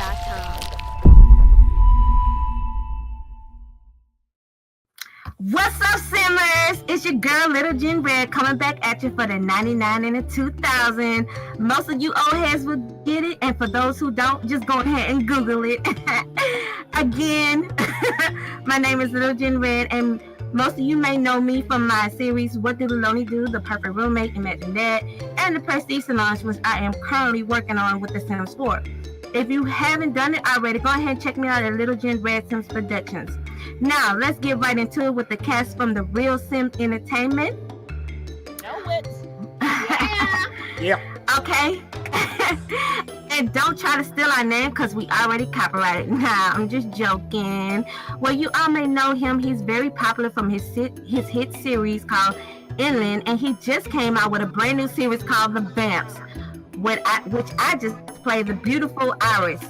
UFKProductions.com. What's up, Simmers? It's your girl, Liljenredd, coming back at you for the 99 and the 2000. Most of you old heads will get it, and for those who don't, just go ahead and Google it. Again, my name is Liljenredd, and most of you may know me from my series, What Do the Lonely Do, The Perfect Roommate, Imagine That, and the Prestige Salon, which I am currently working on with the Sims 4. If you haven't done it already, go ahead and check me out at Liljenredd Sims Productions. Now, let's get right into it with the cast from the Real Sim Entertainment. Know it. Yeah. Okay. And don't try to steal our name because we already copyrighted. Nah, I'm just joking. Well, you all may know him. He's very popular from his hit series called Inland, and he just came out with a brand new series called The Vamps, which I just played the beautiful Iris.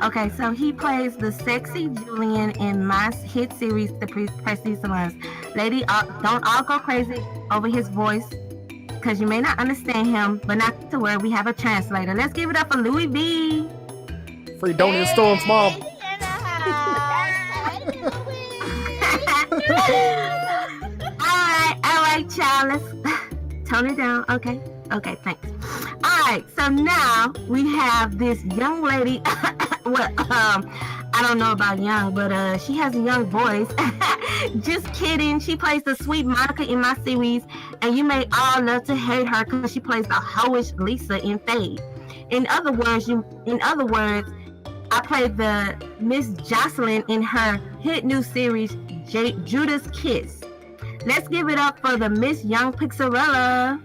Okay, so he plays the sexy Julian in my hit series, The Prestige Salons. Lady, don't all go crazy over his voice, because you may not understand him, but not to worry, we have a translator. Let's give it up for Louis V. Free Donut Storm's mom. All right, child, let's tone it down. Okay, thanks. All right, so now we have this young lady. Well, I don't know about young, but she has a young voice. Just kidding. She plays the sweet Monica in my series, and you may all love to hate her because she plays the hoish Lisa in Fade. In other words, I played the Miss Jocelyn in her hit new series, Judas Kiss. Let's give it up for the Miss Young Pixxelrella.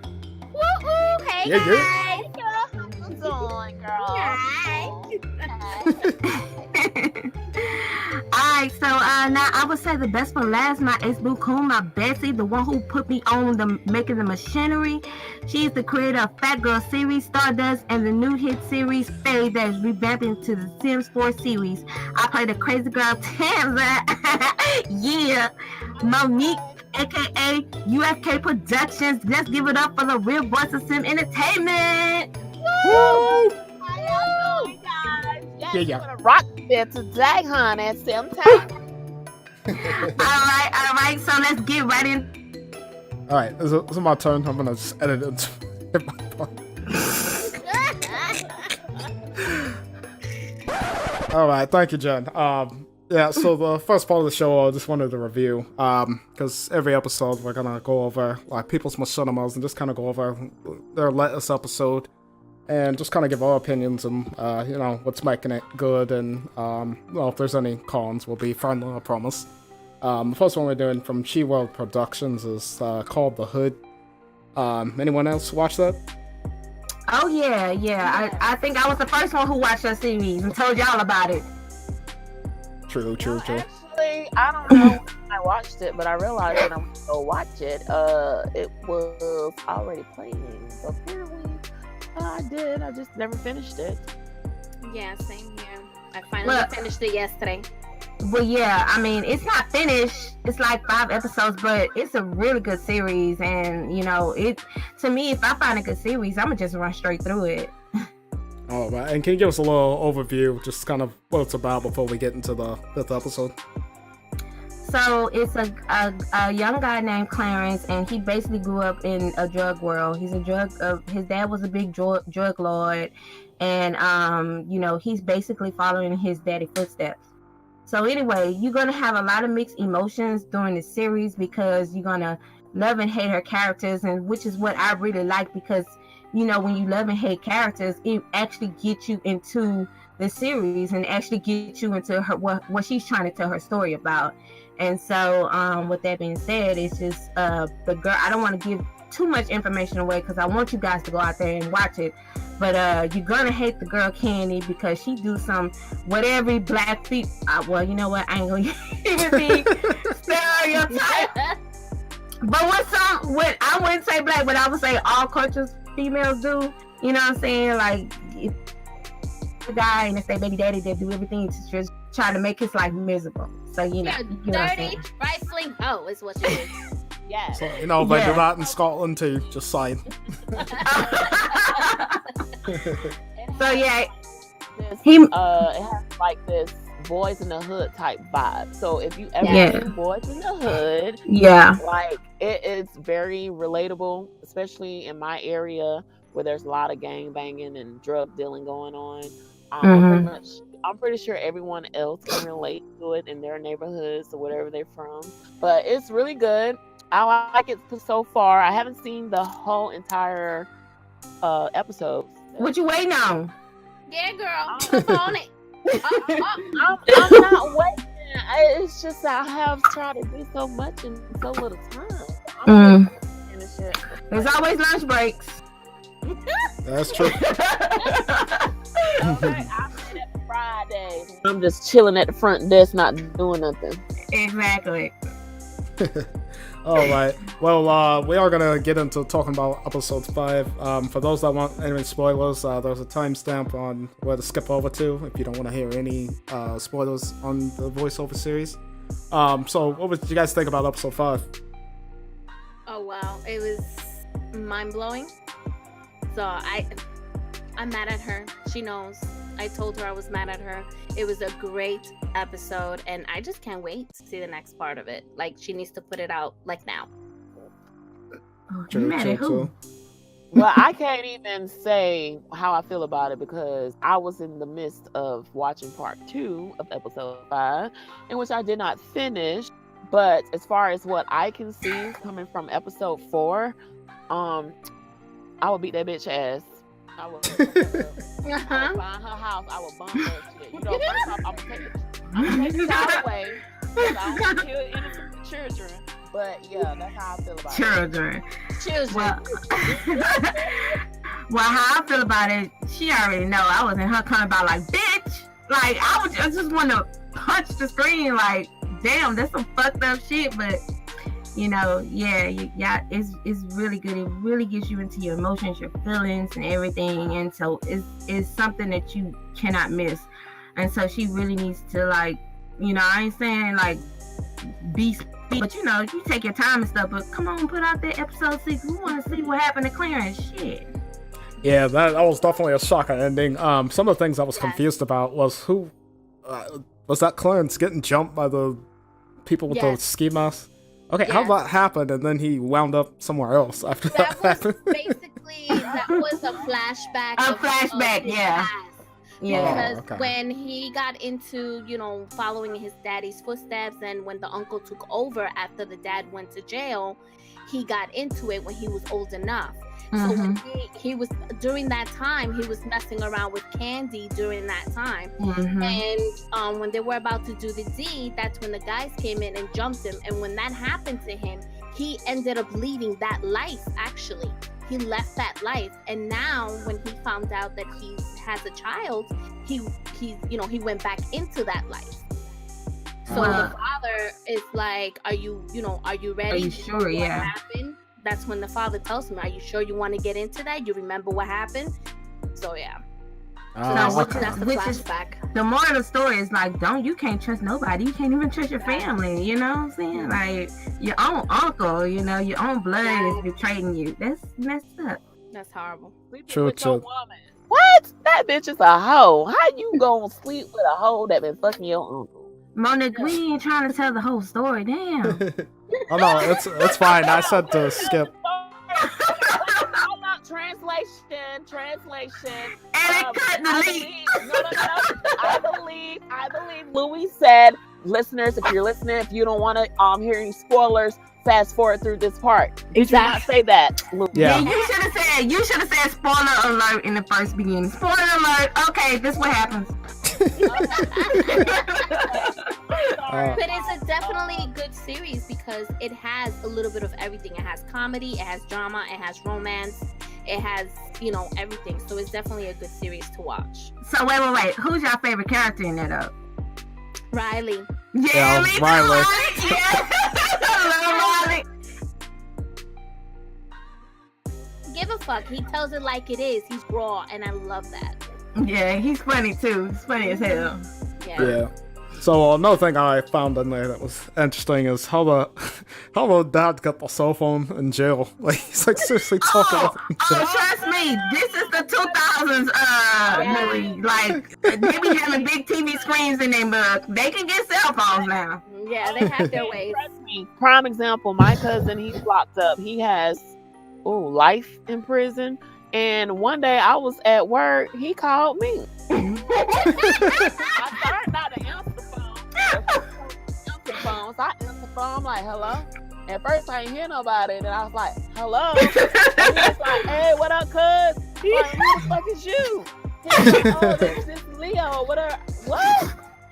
Woo-hoo! Hey, Yeah, guys! What's on, girl? Hi. Alright, so now I would say the best for last, my ex-boo coon, my Betsy, the one who put me on the making the machinery. She's the creator of Fat Girl series, Stardust, and the new hit series, Fade, that is revamped into the Sims 4 series. I play the crazy girl Tamza. Yeah. Monique, aka UFK Productions. Let's give it up for the real voice of Sim Entertainment. Woo! Yeah. Gonna rock there today, honey. Simtainment. All right. So let's get right in. All right, this is my turn. I'm gonna just edit it. All right, thank you, Jen. Yeah, so the first part of the show I just wanted to review, because every episode we're gonna go over like people's machinimas and just kind of go over their latest episode and just kind of give our opinions and what's making it good, and well, if there's any cons, we'll be friendly, I promise. The first one we're doing from Chii World Productions is called The Hood. Anyone else watch that? Oh yeah. I think I was the first one who watched that series and told y'all about it. True. Actually, I don't know when I watched it, but I realized when I went to go watch it, it was already playing. So apparently, I did. I just never finished it. Yeah, same here. I finally finished it yesterday. Well, yeah, I mean, it's not finished. It's like 5 episodes, but it's a really good series. And, to me, if I find a good series, I'm going to just run straight through it. All right, and can you give us a little overview, just kind of what it's about before we get into the 5th episode? So it's a young guy named Clarence, and he basically grew up in a drug world. His dad was a big drug lord, and he's basically following his daddy's footsteps. So anyway, you're gonna have a lot of mixed emotions during the series because you're gonna love and hate her characters, and which is what I really like, because when you love and hate characters, it actually gets you into the series and actually gets you into her what she's trying to tell her story about. And so with that being said, it's just the girl, I don't want to give too much information away because I want you guys to go out there and watch it, but you're gonna hate the girl Candy because she do some what every black people, well, you know what, I ain't gonna even be stereotype, but what I wouldn't say black, but I would say all cultures females do, you know what I'm saying, like if the guy and it's their baby daddy, they do everything to just try to make his life miserable. So you know dirty trifling hoe is what you is. Yeah. So, they do that in Scotland too, just saying. So yeah, this. He- It has like this Boys in the Hood type vibe. So if you ever Yeah. see Boys in the Hood, Yeah. like it is very relatable, especially in my area where there's a lot of gang banging and drug dealing going on. I'm pretty sure everyone else can relate to it in their neighborhoods or whatever they're from. But it's really good. I like it so far. I haven't seen the whole entire episode. What you waiting on? Yeah, girl, jump on it. I'm not waiting. It's just I have tried to do so much in so little time. There's always lunch breaks. That's true. Friday. I'm just chilling at the front desk, not doing nothing. Exactly. All right. Well, we are gonna get into talking about episode 5. For those that want any spoilers, there's a timestamp on where to skip over to if you don't want to hear any spoilers on the voiceover series. So, what did you guys think about episode 5? Oh wow, it was mind blowing. So I'm mad at her. She knows. I told her I was mad at her. It was a great episode, and I just can't wait to see the next part of it. Like, she needs to put it out like now. Oh, you mad at who? Well, I can't even say how I feel about it because I was in the midst of watching part 2 of episode 5, in which I did not finish. But as far as what I can see coming from episode 4, I will beat that bitch ass. I will find her house. I will bomb that shit. You know, first off, I'm gonna take the child away because I don't want to kill innocent children. But yeah, that's how I feel about Children. Children. Well, how I feel about it, she already know. I was in her corner about like, bitch. Like, I just want to punch the screen. Like, damn, that's some fucked up shit. But you know, yeah, it's really good. It really gets you into your emotions, your feelings, and everything. And so it's something that you cannot miss. And so she really needs to, like, you know, I ain't saying like be speed, but you know, you take your time and stuff. But come on, put out that episode 6. We want to see what happened to Clarence. Shit. Yeah, that was definitely a shocker ending. Some of the things I was confused about was who was that Clarence getting jumped by the people with the ski mask? Okay, how that happened, and then he wound up somewhere else after that happened. Basically, that was a flashback. Yeah. Yeah. Because when he got into, you know, following his daddy's footsteps, and when the uncle took over after the dad went to jail, he got into it when he was old enough. So when he was, during that time, he was messing around with Candy during that time. And when they were about to do the deed, that's when the guys came in and jumped him. And when that happened to him, he ended up leaving that life, actually. He left that life. And now when he found out that he has a child, he went back into that life. So the father is like, are you ready? Are you sure? Yeah. Happened? That's when the father tells him, are you sure you want to get into that? You remember what happened? So yeah. That's the flashback. The moral of the story is like, you can't trust nobody. You can't even trust your family. You know what I'm saying? Like, your own uncle, you know, your own blood is betraying you. That's messed up. That's horrible. True. What? That bitch is a hoe. How you gonna sleep with a hoe that been fucking your uncle? Monique, we ain't trying to tell the whole story. Damn. Oh no, it's fine. I said to skip. Translation. And cut the leak. I believe Louis said, listeners, if you're listening, if you don't want to hear any spoilers, fast forward through this part. Did you not say that, Louis? Yeah, you should have said spoiler alert in the first beginning. Spoiler alert. Okay, this is what happens. But it's a definitely good series because it has a little bit of everything. It has comedy, it has drama, it has romance, it has, you know, everything. So it's definitely a good series to watch. So wait. Who's your favorite character in that up? Riley. Yeah, Riley. Yeah. I love Riley. Give a fuck. He tells it like it is. He's raw, and I love that. Yeah, he's funny too. He's funny as hell. Yeah. So another thing I found in there that was interesting is how the dad got the cell phone in jail. Like he's like seriously talking with him in jail. Trust me, this is the 2000s movie. Like they be having big TV screens in there, but they can get cell phones now. Yeah, they have their ways. Trust me. Prime example, my cousin, he's locked up. He has life in prison. And one day I was at work, he called me. I started not to answer the phone. So I answered the phone, I'm like, hello? At first I didn't hear nobody, and I was like, hello? And he was like, hey, what up, cuz? Like, who the fuck is you? He was like, oh, this is Leo. What?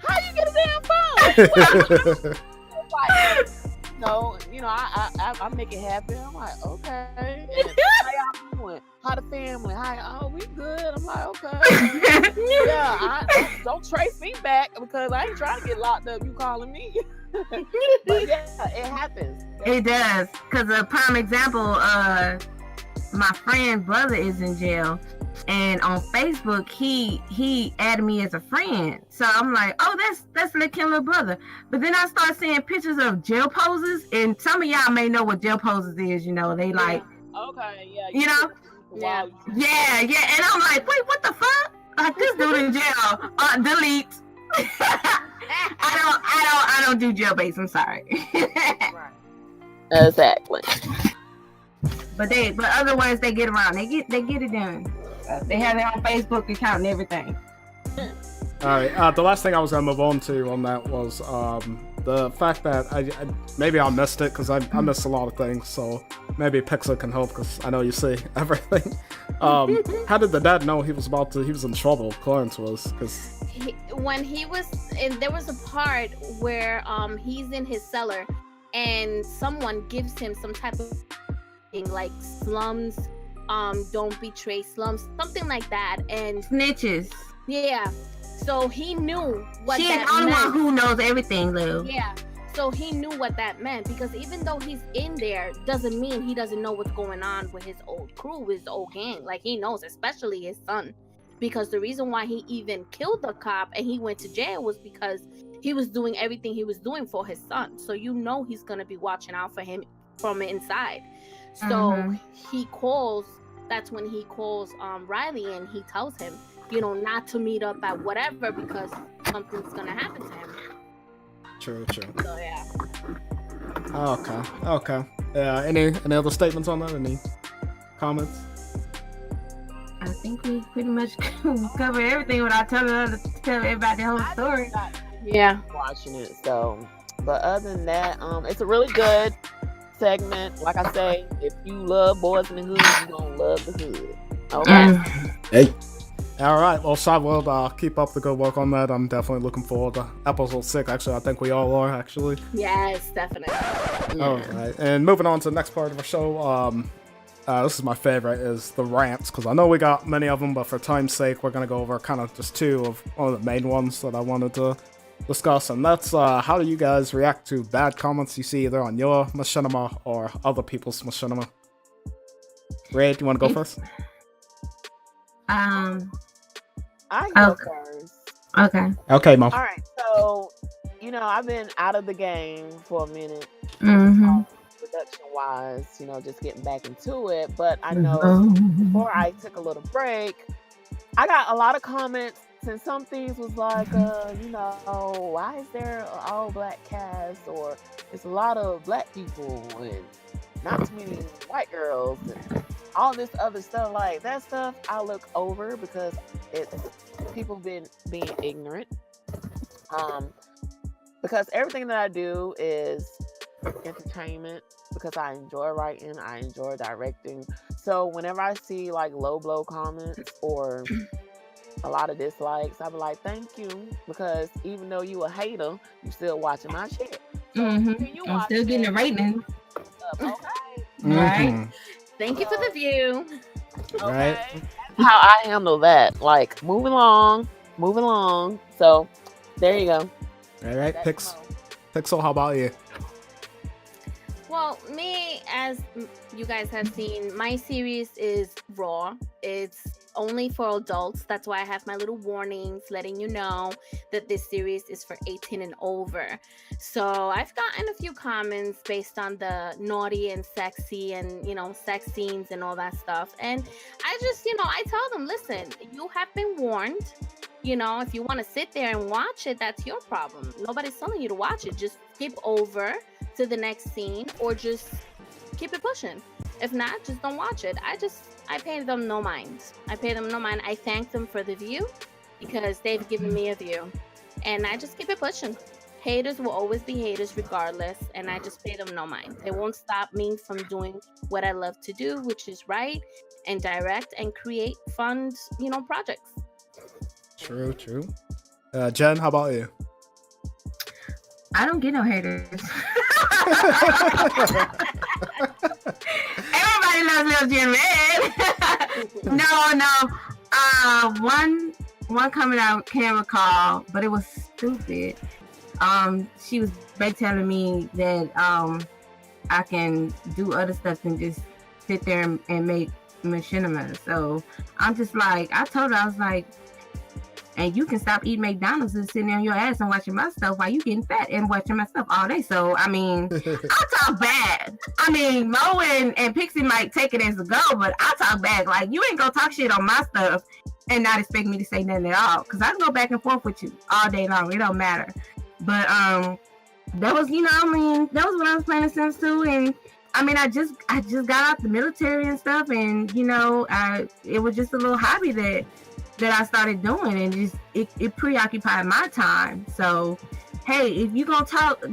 How you get a damn phone? Like, no, I make it happen. I'm like, okay. And how y'all doing? How the family? Oh, we good. I'm like, okay. Yeah, don't trace me back because I ain't trying to get locked up. You calling me? But yeah, it happens. It does. Because a prime example, my friend's brother is in jail. And on Facebook, he added me as a friend. So I'm like, oh, that's Lil' Kim little brother. But then I start seeing pictures of jail poses, and some of y'all may know what jail poses is. They like, okay, yeah, yeah, and I'm like, wait, what the fuck? Like this dude in jail? Delete. I don't do jail-based. I'm sorry. Right. Exactly. But other ones they get around. They get it done. They have their own Facebook account and everything. All right. The last thing I was gonna move on to on that was the fact that I maybe I missed it because I missed a lot of things. So maybe Pixel can help because I know you see everything. How did the dad know he was in trouble? Clarence was because when he was in, there was a part where he's in his cellar and someone gives him some type of thing like slums. Don't betray slums, something like that, and snitches. Yeah, so he knew what She's that the only meant. one who knows everything, Lou. Yeah, so he knew what that meant because even though he's in there, doesn't mean he doesn't know what's going on with his old crew, his old gang. Like he knows, especially his son, because the reason why he even killed the cop and he went to jail was because he was doing everything he was doing for his son. So he's gonna be watching out for him from inside. So that's when he calls Riley and he tells him, not to meet up at whatever because something's gonna happen to him. True. So yeah. Okay. Any other statements on that? Any comments? I think we pretty much covered everything without telling everybody the whole story. Yeah. Watching it, so. But other than that, it's a really good segment. Like I say, if you love Boys in the Hood, you're gonna love the hood. Okay. Hey. All right. Well, Chii World, keep up the good work on that. I'm definitely looking forward to episode 6. Actually, I think we all are. Actually. Yes, definitely. Yeah. All right. And moving on to the next part of our show. This is my favorite, is the rants, because I know we got many of them, but for time's sake, we're gonna go over kind of just two of one of the main ones that I wanted to discuss, and that's how do you guys react to bad comments you see either on your machinima or other people's machinima? Ray, do you want to go first? I go first. Okay, Mom. All right, so I've been out of the game for a minute, production wise, just getting back into it. But I know before I took a little break, I got a lot of comments. And some things was like, why is there an all black cast, or it's a lot of black people and not too many white girls, and all this other stuff. Like that stuff I look over because it's people being ignorant. Because everything that I do is entertainment, because I enjoy writing, I enjoy directing. So whenever I see like low blow comments or a lot of dislikes, I'll be like, thank you, because even though you a hater, you still watching my shit. So I'm still getting a rating. Okay. Right. Thank you for the view. Okay. Right. That's how I handle that. Like moving along. So there you go. All right, Pixel, how about you? Well, me, as you guys have seen, my series is raw. It's only for adults. That's why I have my little warnings letting you know that this series is for 18 and over. So I've gotten a few comments based on the naughty and sexy and, sex scenes and all that stuff. And I just, I tell them, listen, you have been warned. If you want to sit there and watch it, that's your problem. Nobody's telling you to watch it. Just skip over to the next scene or just keep it pushing. If not, just don't watch it. I pay them no mind. I thank them for the view because they've given me a view. And I just keep it pushing. Haters will always be haters regardless, and I just pay them no mind. They won't stop me from doing what I love to do, which is write and direct and create fun, projects. True. Jen, how about you? I don't get no haters. Everybody loves Liljenredd. No. One comment I can't recall, but it was stupid. She was telling me that I can do other stuff than just sit there and make machinima. So I'm just like, I told her, I was like, and you can stop eating McDonald's and sitting on your ass and watching my stuff while you getting fat and watching my stuff all day. So, I mean, I talk bad. I mean, Mo and Pixie might take it as a go, but I talk bad. Like, you ain't gonna talk shit on my stuff and not expect me to say nothing at all. Because I can go back and forth with you all day long. It don't matter. But that was, that was when I was playing The Sims 2. And, I mean, I just got out the military and stuff. And, it was just a little hobby that I started doing, and it preoccupied my time. So, hey, if you gonna talk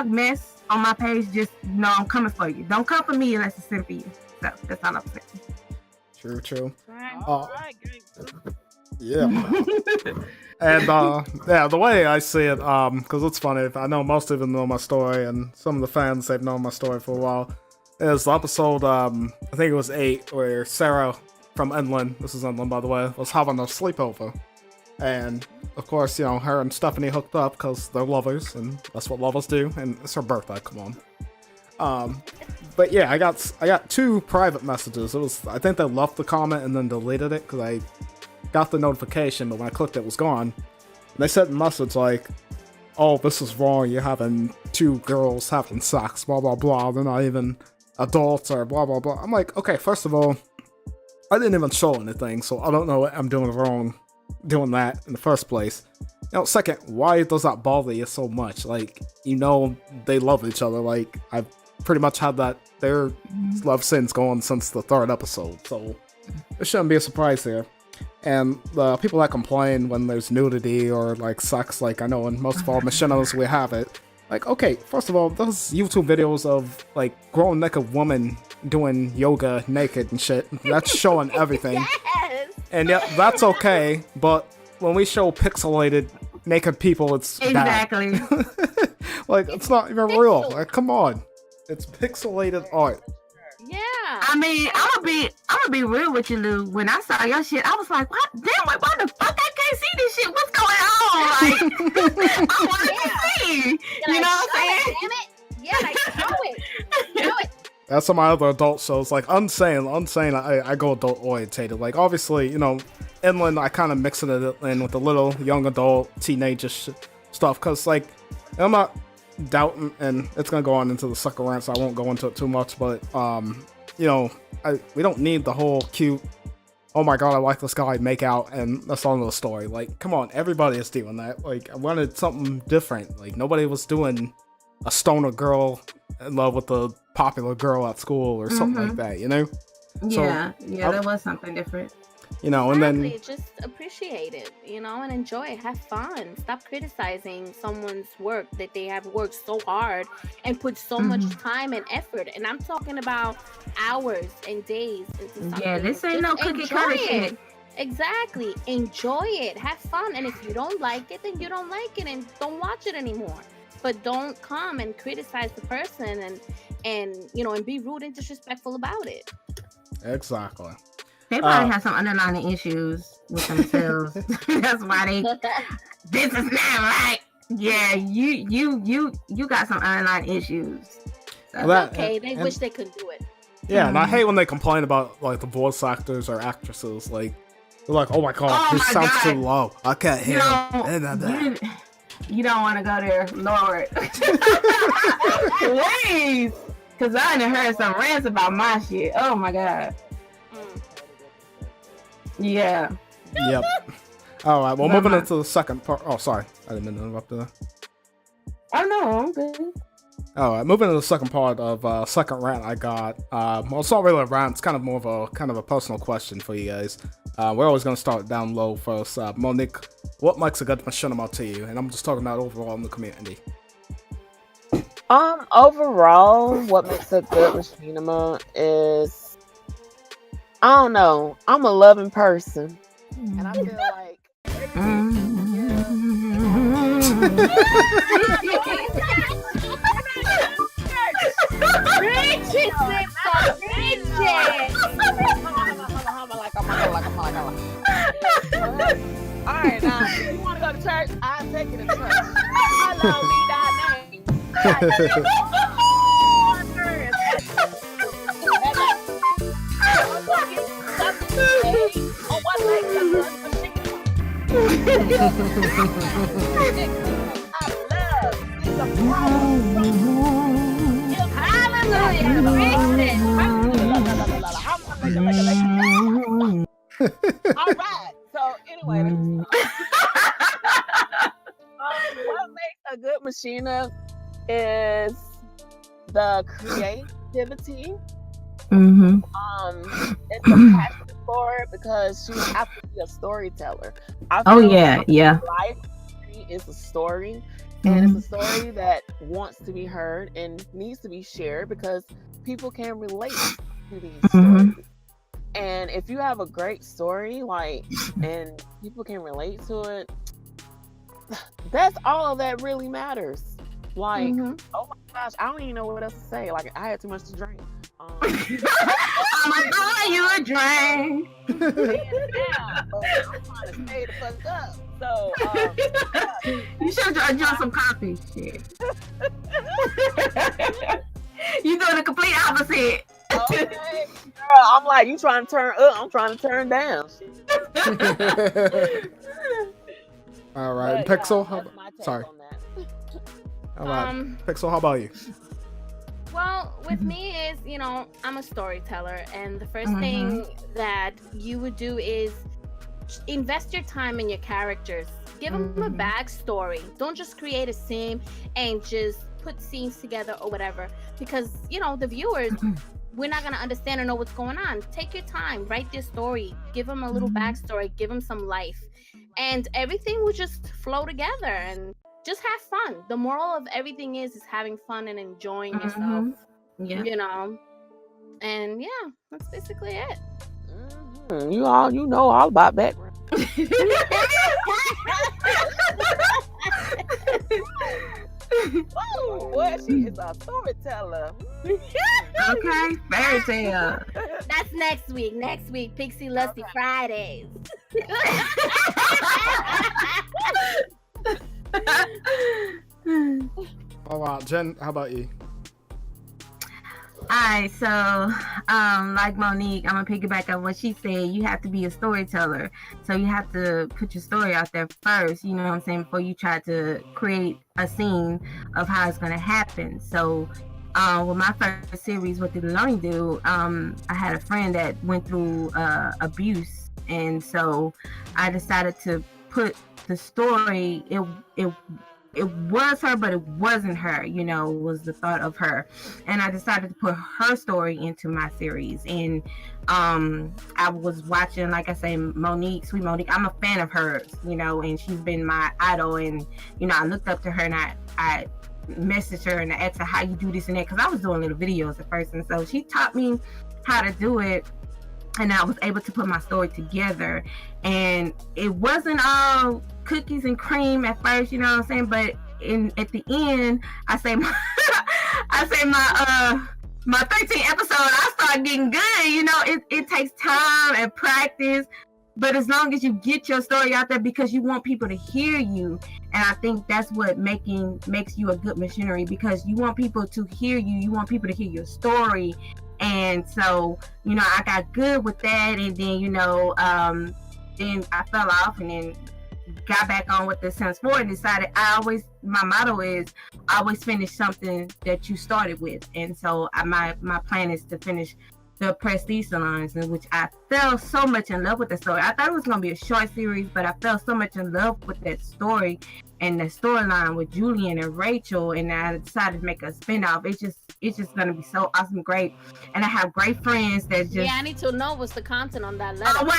mess on my page, just know I'm coming for you. Don't come for me unless it's sent for you. So that's all I'm saying. True. Right. Yeah. And the way I see it, because it's funny, I know most of them know my story, and some of the fans, they've known my story for a while. Is the episode, I think it was 8, where Sarah from Inland, this is Inland by the way, was having a sleepover. And of course, her and Stephanie hooked up because they're lovers, and that's what lovers do, and it's her birthday, come on. But yeah, I got 2 private messages. I think they left the comment and then deleted it because I got the notification, but when I clicked it was gone. And they sent a message like, oh, this is wrong, you're having 2 girls having sex, blah blah blah, they're not even adults or blah blah blah. I'm like, okay, first of all, I didn't even show anything, so I don't know what I'm doing wrong doing that in the first place. Second, why does that bother you so much? Like, they love each other. Like, I've pretty much had their love scenes going since the 3rd episode, so it shouldn't be a surprise there. And the people that complain when there's nudity or, like, sex, like, I know in most of our machinimas we have it. Like, okay, first of all, those YouTube videos of, like, grown naked women doing yoga naked and shit, that's showing everything. Yes! And yeah, that's okay, but when we show pixelated naked people, it's exactly bad. Like, it's not even real. Like, come on. It's pixelated art. Yeah. I mean, I'm gonna be real with you, Lou. When I saw your shit, I was like, what? Damn, why the fuck I can't see this shit? What's going on? Like, I wanted to see. You know what I'm saying? Damn it. Yeah, like, show it. That's some of my other adult shows. Like, Unsane, I go adult orientated. Like, obviously, Inland, I kind of mixing it in with a little young adult, teenager stuff. Because, like, I'm not doubting, and it's going to go on into the sucker rant, so I won't go into it too much. But, we don't need the whole cute, oh my god, I like this guy, make out, and that's all the story. Like, come on, everybody is doing that. Like, I wanted something different. Like, nobody was doing a stoner girl in love with a popular girl at school or something like that, Yeah, so, that was something different. And then just appreciate it, and enjoy it. Have fun. Stop criticizing someone's work that they have worked so hard and put so much time and effort. And I'm talking about hours and days into something. Yeah, this ain't no cookie cutter shit. Exactly. Enjoy it. Have fun. And if you don't like it, then you don't like it and don't watch it anymore. But don't come and criticize the person and be rude and disrespectful about it. Exactly. They probably have some underlying issues with themselves. That's why this is not right. Yeah, you got some underlying issues. So okay, they wish they could do it. Yeah, and I hate when they complain about like the voice actors or actresses. Like they're like, "Oh my god, this sounds too low. I can't hear him." You don't want to go there, Lord. Please, because I done heard some rants about my shit. Oh my god. Yeah. Yep. All right. Well, moving into the second part. Oh, sorry, I didn't mean to interrupt there. Oh no, I'm good. All right, moving to the second part of second rant I got. Well, it's not really a rant. It's kind of more of a personal question for you guys. We're always going to start down low first. Monique, what makes a good machinima to you? And I'm just talking about overall in the community. Overall, what makes a good machinima is, I don't know. I'm a loving person, and I feel like. Alright, now if you want to go to church, I'll take you to church. Hello, need our name. All right. So anyway, what makes a good machina is the creativity. It's a passion for it because she has to be a storyteller. Life is a story, and it's a story that wants to be heard and needs to be shared because people can relate to these stories. And if you have a great story, and people can relate to it, that's all that really matters. Oh my gosh, I don't even know what else to say. Like, I had too much to drink. I'm gonna buy you a drink. I'm trying to stay the fuck up. So, you should have drunk some coffee. Shit. You doing the complete opposite. Okay, girl, I'm like, you trying to turn up, I'm trying to turn down. All right, Pixel. Sorry. All right, Pixel. How about you? Well, with me is, I'm a storyteller, and the first thing that you would do is invest your time in your characters. Give them a backstory. Don't just create a scene and just put scenes together or whatever, because the viewers, we're not going to understand or know what's going on. Take your time, write their story, give them a little backstory, give them some life, and everything will just flow together and just have fun. The moral of everything is having fun and enjoying yourself. And yeah, that's basically it. You know all about that. Oh, boy, she is a storyteller. Okay, fairy tale. That's next week. Next week, Pixie Lusty Fridays. All right, Jen, how about you? Alright, so like Monique, I'm gonna piggyback on what she said. You have to be a storyteller, so you have to put your story out there first, you know what I'm saying, before you try to create a scene of how it's gonna happen. So with my first series, What Did Learning Do, I had a friend that went through abuse, and so I decided to put the story, it was her, but it wasn't her, was the thought of her. And I decided to put her story into my series. And I was watching, like I say, Sweet Monique. I'm a fan of hers, and she's been my idol. And, I looked up to her, and I messaged her and I asked her how you do this and that, because I was doing little videos at first. And so she taught me how to do it. And I was able to put my story together. And it wasn't all cookies and cream at first, you know what I'm saying? But at the end, I say my 13th episode, I started getting good. It takes time and practice. But as long as you get your story out there, because you want people to hear you, and I think that's what makes you a good machinery, because you want people to hear you. You want people to hear your story. And so, you know, I got good with that, and then, you know, then I fell off, and then got back on with the Sims 4 and decided my motto is always finish something that you started with. And so my plan is to finish the prestige salons, in which I fell so much in love with the story. I thought it was going to be a short series, but I fell so much in love with that story and the storyline with Julian and Rachel, and I decided to make a spinoff. It's just going to be so awesome, great. And I have great friends that just... Yeah, I need to know what's the content on that letter. Anyway,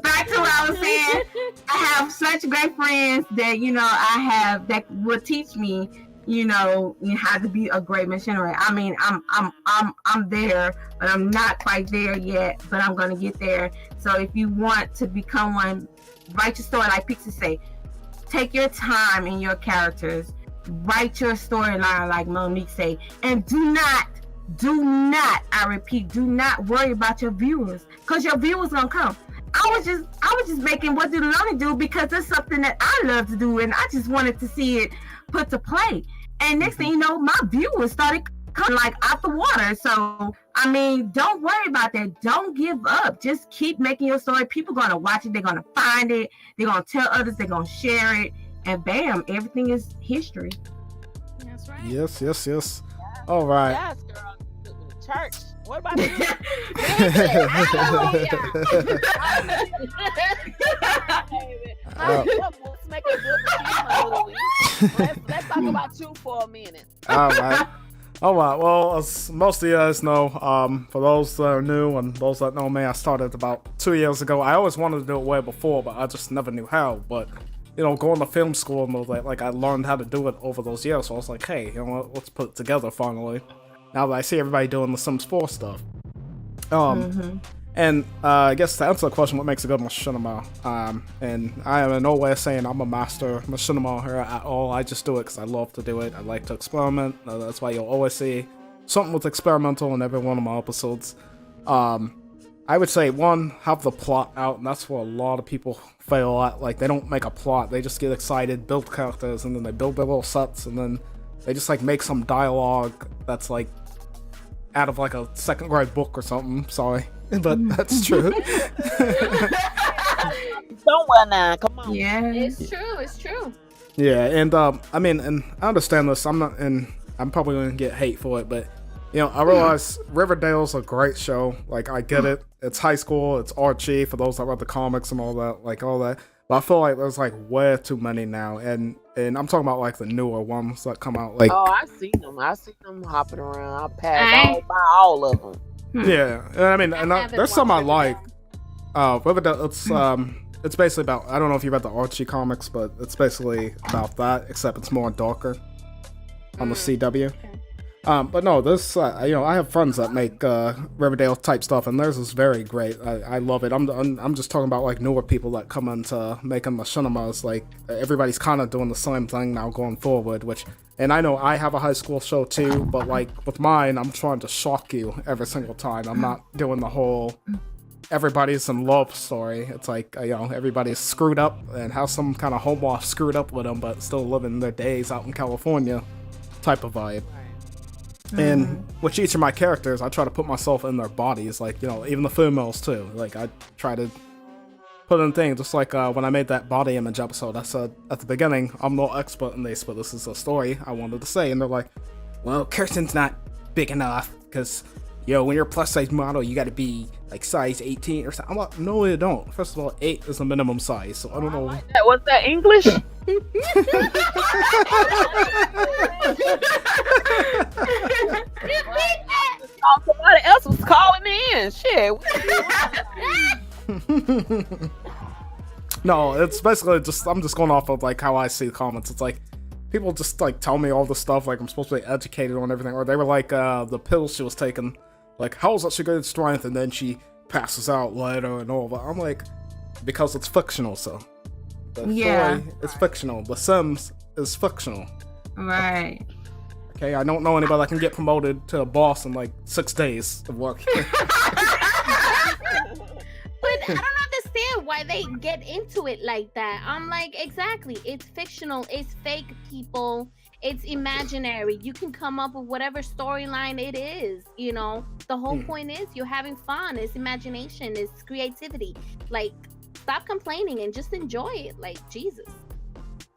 back to what I was saying. I have such great friends that, you know, that will teach me, you know, how to be a great machinima. I mean, I'm there, but I'm not quite there yet, but I'm gonna get there. So if you want to become one, write your story like Pixie say. Take your time in your characters. Write your storyline like Monique say, and do not, I repeat, do not worry about your viewers, because your viewers gonna come. I was just making What Do the Lonely Do because it's something that I love to do, and I just wanted to see it put to play. And next thing you know, my viewers started coming like out the water. So I mean, don't worry about that. Don't give up. Just keep making your story. People gonna watch it. They're gonna find it. They're gonna tell others. They're gonna share it, and bam, everything is history. That's right. Yes. All right. Yes, girl. Church. What about you? Let's make a good machinima. Let's talk about you for a minute. All right. Well, as most of you guys know, for those that are new and those that know me, I started about 2 years ago. I always wanted to do it way before, but I just never knew how. But, you know, going to film school and like I learned how to do it over those years. So I was like, hey, you know what, let's put it together finally. Now that I see everybody doing the Sims 4 stuff. And I guess to answer the question, what makes a good machinima? And I am in no way saying I'm a master machinima here at all. I just do it because I love to do it. I like to experiment. That's why you'll always see something with experimental in every one of my episodes. I would say, one, have the plot out, and that's where a lot of people fail at. Like, they don't make a plot. They just get excited, build characters, and then they build their little sets, and then they just, like, make some dialogue that's, like, out of, like, a second grade book or something. Sorry. But that's true. Somewhere now, come on. Yeah, It's true. Yeah, and I mean, and I understand this. I'm probably gonna get hate for it, but you know, I realize Riverdale's a great show. Like, I get it. It's high school. It's Archie for those that read the comics and all that, like all that. But I feel like there's like way too many now, and I'm talking about like the newer ones that come out. Like, oh, I see them hopping around. I passed by all of them. Yeah, and I mean, and there's some I like. Riverdale, it's basically about, I don't know if you read the Archie comics, but it's basically about that, except it's more darker on the CW. Okay. But no, this, you know, I have friends that make Riverdale type stuff, and theirs is very great. I love it. I'm just talking about like newer people that come into making machinimas. Like, everybody's kind of doing the same thing now going forward, which, and I know I have a high school show too, but like with mine, I'm trying to shock you every single time. I'm not doing the whole everybody's in love story. It's like, you know, everybody's screwed up and has some kind of home life screwed up with them, but still living their days out in California type of vibe. And with each of my characters, I try to put myself in their bodies, like, you know, even the females too. Like, I try to put in things, just like when I made that body image episode, I said at the beginning, I'm no expert in this, but this is a story I wanted to say. And they're like, well, Kirsten's not big enough, because, you know, when you're a plus size model, you got to be like size 18 or something. I'm like, no, you don't. First of all, 8 is the minimum size, so I don't know. Like that. What's that, English? Somebody else was calling in. Shit. No, it's basically just, I'm just going off of like how I see the comments. It's like people just like tell me all the stuff, like I'm supposed to be educated on everything, or they were like the pills she was taking, like, how is that she good strength and then she passes out later and all that. I'm like, because it's fictional, so the story is fictional. The Sims is fictional. Right. Okay, I don't know anybody that can get promoted to a boss in like 6 days of work. But I don't understand why why they get into it like that. I'm like, exactly. It's fictional. It's fake people. It's imaginary. You can come up with whatever storyline it is. You know, the whole point is you're having fun. It's imagination. It's creativity. Like, stop complaining and just enjoy it. Like, Jesus.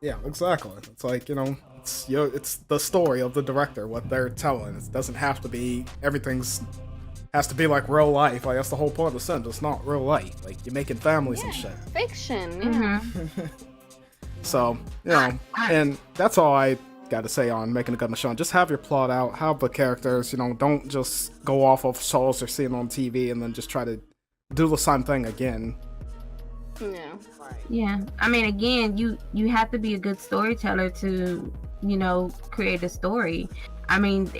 Yeah, exactly. It's like, you know, it's the story of the director, what they're telling. It doesn't have to be, has to be like real life. Like, that's the whole point of the Sims. It's not real life. Like, you're making families and shit. Fiction, yeah. So, you know, and that's all I got to say on making a good Machinima. Just have your plot out, have the characters, you know, don't just go off of shows you're seeing on TV and then just try to do the same thing again. Yeah. Yeah. I mean, again, you have to be a good storyteller to, you know, create a story. I mean,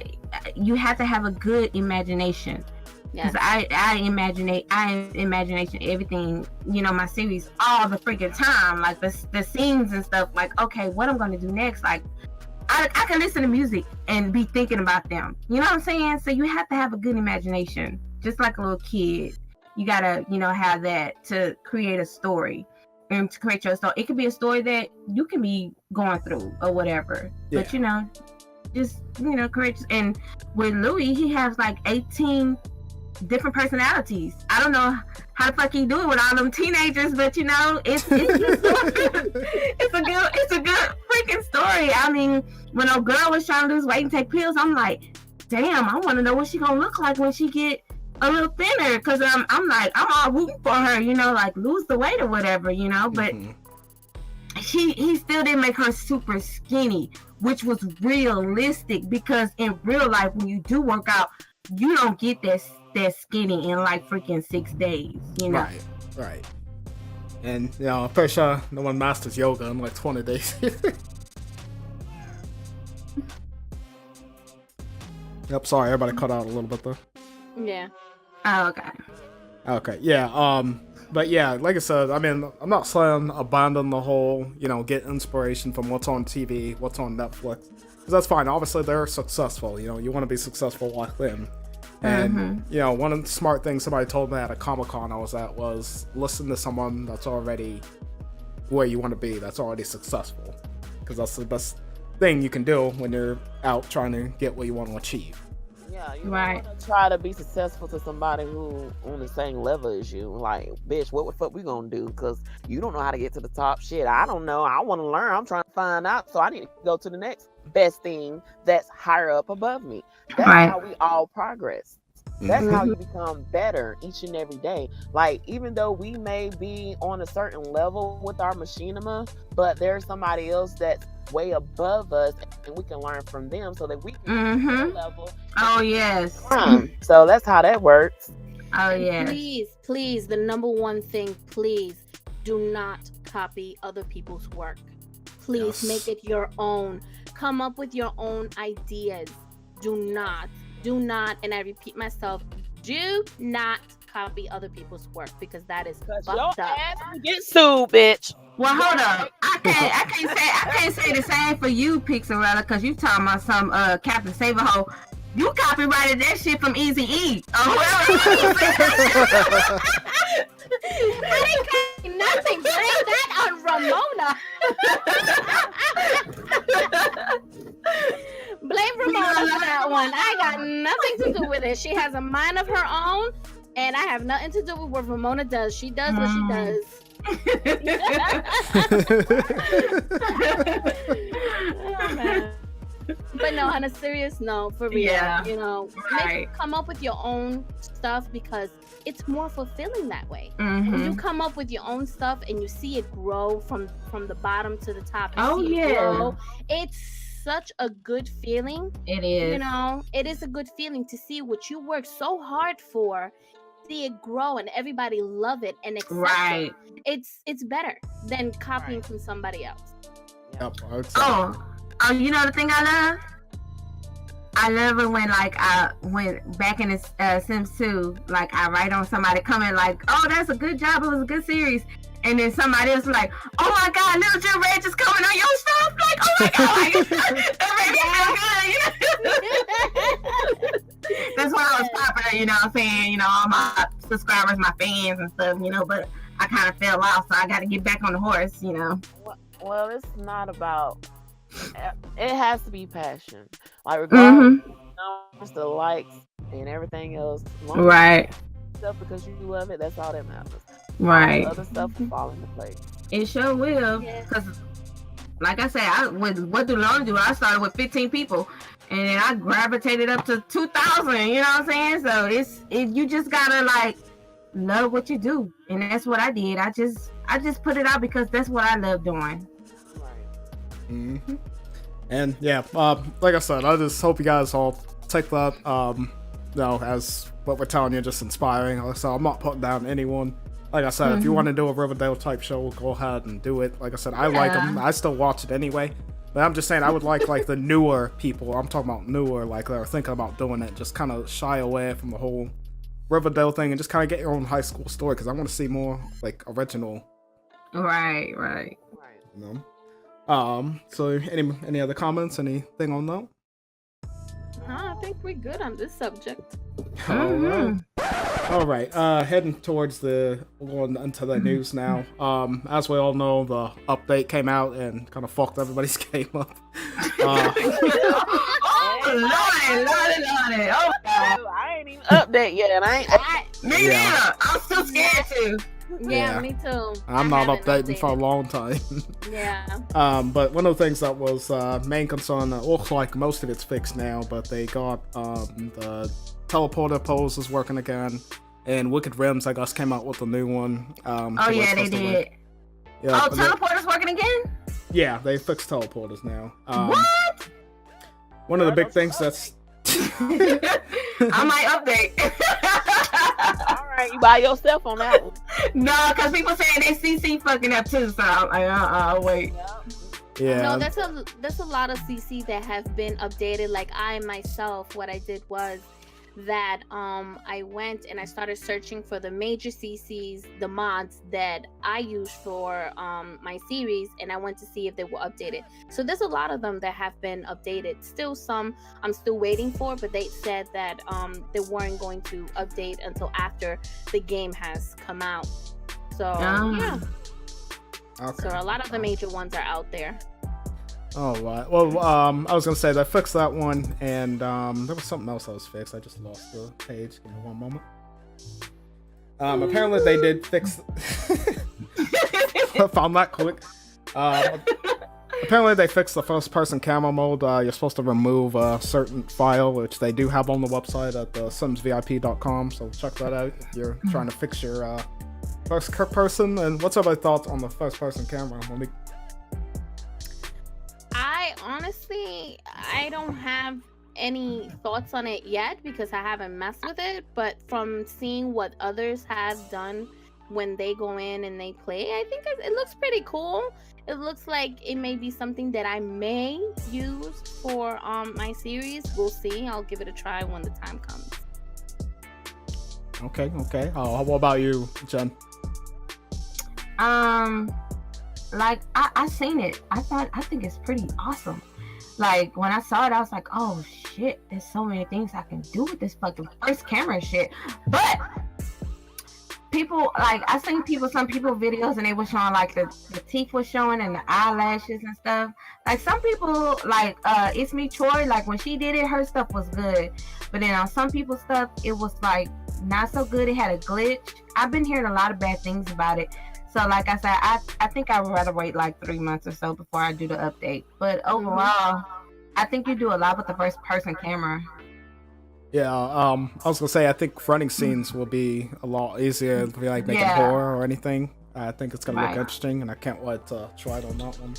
you have to have a good imagination. Because I imagination everything, you know, my series all the freaking time, like the scenes and stuff, like, okay, what I'm going to do next, like, I can listen to music and be thinking about them. You know what I'm saying? So you have to have a good imagination, just like a little kid. You gotta, you know, have that to create a story and to create your story. It could be a story that you can be going through or whatever. Yeah. But, you know, just, you know, create. And with Louis, he has like 18 different personalities. I don't know how the fuck he do it with all them teenagers, but you know, it's a good freaking story. I mean, when a girl was trying to lose weight and take pills, I'm like, damn, I want to know what she gonna look like when she get a little thinner, because I'm like, I'm all rooting for her, you know, like lose the weight or whatever, you know. But he still didn't make her super skinny, which was realistic, because in real life when you do work out, you don't get that skinny in like freaking 6 days, you know. Right. And you know, I'm pretty sure no one masters yoga in like 20 days. Yep, sorry, everybody cut out a little bit though. Yeah. Oh, okay, yeah, but yeah, like I said, I mean, I'm not saying abandon the whole, you know, get inspiration from what's on TV, what's on Netflix, because that's fine. Obviously they're successful, you know, you want to be successful like them. And, you know, one of the smart things somebody told me at a Comic-Con I was at was listen to someone that's already where you want to be, that's already successful. Because that's the best thing you can do when you're out trying to get what you want to achieve. Yeah, you want to try to be successful to somebody who on the same level as you. Like, bitch, what the fuck we gonna do? Because you don't know how to get to the top. Shit, I don't know. I want to learn. I'm trying to find out. So I need to go to the next best thing that's higher up above me. That's how we all progress. That's how you become better each and every day. Like, even though we may be on a certain level with our machinima, but there's somebody else that's way above us, and we can learn from them so that we can get to their level. Oh, yes. So that's how that works. Oh, yes. Please, the number one thing, please do not copy other people's work. Please make it your own. Come up with your own ideas. Do not, and I repeat myself, do not copy other people's work, because that is fucked up. Ass will get sued, bitch. Well, hold on. I can't say the same for you, Pixxelrella, because you talking about some Captain Saberho. You copyrighted that shit from Easy E. Nothing. Blame that on Ramona. Blame Ramona for that one. I got nothing to do with it. She has a mind of her own, and I have nothing to do with what Ramona does. She does what she does. Oh, man. But no, on a serious note, for real, you know, come up with your own stuff, because it's more fulfilling that way. When you come up with your own stuff and you see it grow from the bottom to the top, grow, it's such a good feeling. It is. You know, it is a good feeling to see what you work so hard for, see it grow and everybody love it and accept it. It's better than copying from somebody else. Oh, you know the thing I love it when, like, when back in the Sims 2, like, I write on somebody comment like, oh, that's a good job, it was a good series, and then somebody else like, oh my god, Liljenredd just coming on your stuff, like, oh my god, that's why I was popular, you know what I'm saying, you know, all my subscribers, my fans and stuff, you know. But I kind of fell off, so I got to get back on the horse, you know. Well, it's not about. It has to be passion. Like regardless of the likes and everything else. Right. Stuff because you love it. That's all that matters. Right. All the other stuff will fall into place. It sure will. Because, like I said, with What Do Love Do, I started with 15 people. And then I gravitated up to 2,000. You know what I'm saying? So you just gotta like love what you do, and that's what I did. I just put it out because that's what I love doing. Right. Mm-hmm. And yeah, like I said, I just hope you guys all take that, as what we're telling you, just inspiring. So I'm not putting down anyone. Like I said, if you want to do a Riverdale type show, go ahead and do it. Like I said, I like them. I still watch it anyway. But I'm just saying, I would like the newer people. I'm talking about newer, like that are thinking about doing it. Just kind of shy away from the whole Riverdale thing and just kind of get your own high school story, because I want to see more like original. Right. You know? So any other comments? Anything on that? I think we're good on this subject. All right. Heading towards going into the news now. As we all know, the update came out and kind of fucked everybody's game up. Lord. Oh, I ain't even update yet. Me neither. I'm still scared too. Yeah, me too. I'm not updating for a long time. Yeah. But one of the things that was main concern, looks like most of it's fixed now, but they got the teleporter pose is working again, and Wicked Rims, I guess, came out with a new one. They did. Yeah, teleporter's working again? Yeah, they fixed teleporters now. What? One of the big things that's... I might update. All right, you by yourself on that one. No, because people saying they CC fucking up too, so I'm like, wait. Yeah. No, there's a lot of CC that have been updated. Like I myself, what I did was that I went and I started searching for the major CCs, the mods that I use for my series, and I went to see if they were updated. So there's a lot of them that have been updated. Still some I'm still waiting for, but they said that they weren't going to update until after the game has come out. So yeah. Okay. So a lot of the major ones are out there. All right. Well, I was gonna say they fixed that one, and there was something else that was fixed. I just lost the page. Give me one moment. Apparently they did fix. I found that quick. Apparently they fixed the first-person camera mode. You're supposed to remove a certain file, which they do have on the website at simsvip.com. So check that out if you're trying to fix your first person. And what's everybody's thoughts on the first-person camera? I don't have any thoughts on it yet because I haven't messed with it, but from seeing what others have done when they go in and they play, I think it looks pretty cool. It looks like it may be something that I may use for my series. We'll see. I'll give it a try when the time comes. Okay. What about you, Jen? Like I seen it. I think it's pretty awesome. Like when I saw it, I was like, oh shit, there's so many things I can do with this fucking first camera shit. But people, like I seen some people videos and they were showing like the teeth was showing and the eyelashes and stuff. Like some people, like It's Me Troy, like when she did it, her stuff was good. But then on some people's stuff, it was like not so good. It had a glitch. I've been hearing a lot of bad things about it. So like I said, I think I would rather wait like 3 months or so before I do the update. But overall, I think you do a lot with the first person camera. Yeah, I was gonna say I think running scenes will be a lot easier to be like making horror or anything. I think it's gonna look interesting, and I can't wait to try it on that one.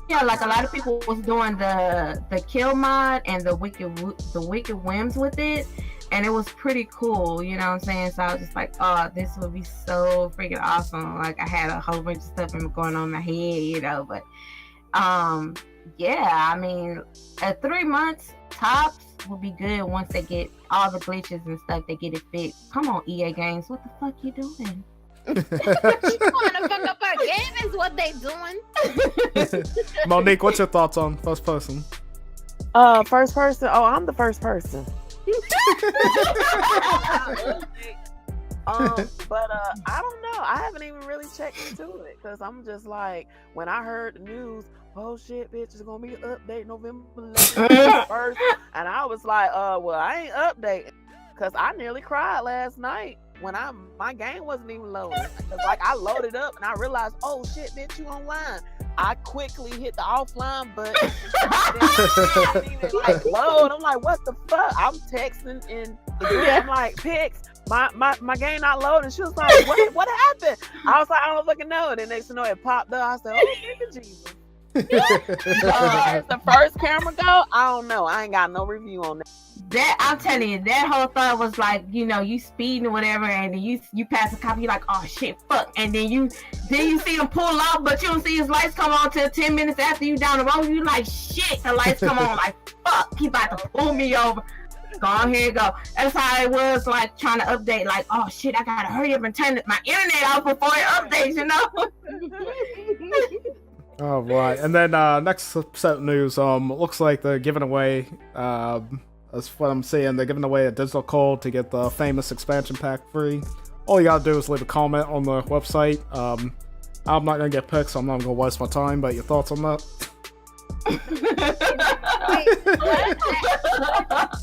Yeah, like a lot of people was doing the kill mod and the wicked whims with it. And it was pretty cool, you know what I'm saying? So I was just like, oh, this would be so freaking awesome. Like I had a whole bunch of stuff going on in my head, you know, but yeah, I mean, at 3 months tops will be good once they get all the glitches and stuff, they get it fixed. Come on, EA Games, what the fuck you doing? You wanna fuck up our game is what they doing. Monique, what's your thoughts on first person? First person. Oh, I'm the first person. But I don't know. I haven't even really checked into it because I'm just like, when I heard the news, oh shit, bitch, it's gonna be an update November 11th, 1st, and I was like, well, I ain't updating because I nearly cried last night when my game wasn't even loaded. Like I loaded up and I realized, oh shit, bitch, you online. I quickly hit the offline button. I didn't even like load. I'm like, what the fuck? I'm texting in the group. I'm like, Pix, my game not loading. She was like, what happened? I was like, I don't fucking know. And then next thing you know, it popped up. I said, oh, thank you, Jesus. It's the first camera go. I don't know. I ain't got no review on that. That I'm telling you, that whole thought was like, you know, you speeding or whatever, and then you pass a cop, you like, oh shit, fuck, and then you see him pull up, but you don't see his lights come on till 10 minutes after you down the road. You like, shit, the lights come on, like, fuck, he about to pull me over. Go on, here you go. That's how it was, like trying to update, like, oh shit, I gotta hurry up and turn my internet off before it updates, you know. All right, and then next set of news. Looks like they're giving away. That's what I'm seeing. They're giving away a digital code to get the famous expansion pack free. All you gotta do is leave a comment on the website. I'm not gonna get picked, so I'm not gonna waste my time. But your thoughts on that?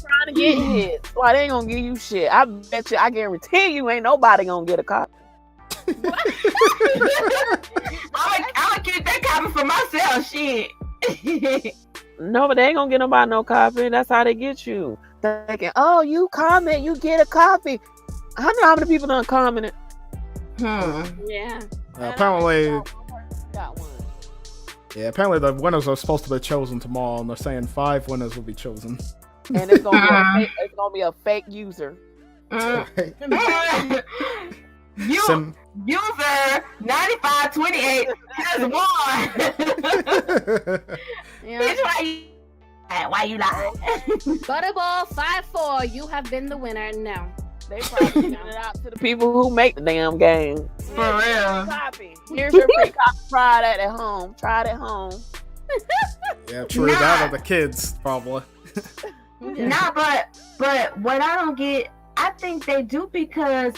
Trying to get hits. Why they ain't gonna give you shit? I bet you, I guarantee you, ain't nobody gonna get a copy. I would keep that copy for myself, shit. No, but they ain't gonna get nobody no copy. That's how they get you. Thinking, oh, you comment, you get a copy. I know how many people done commented. Yeah. Apparently, got one. Yeah, apparently the winners are supposed to be chosen tomorrow, and they're saying 5 winners will be chosen. And it's gonna be a fake user. User 9528 has won. Why you lie? Butterball 5-4, you have been the winner. No. They probably send it out to the people who make the damn game. For real. Copy. Here's your free copy. Try that at home. Try it at home. Yeah, true. That or the kids, probably. Nah, but what I don't get, I think they do because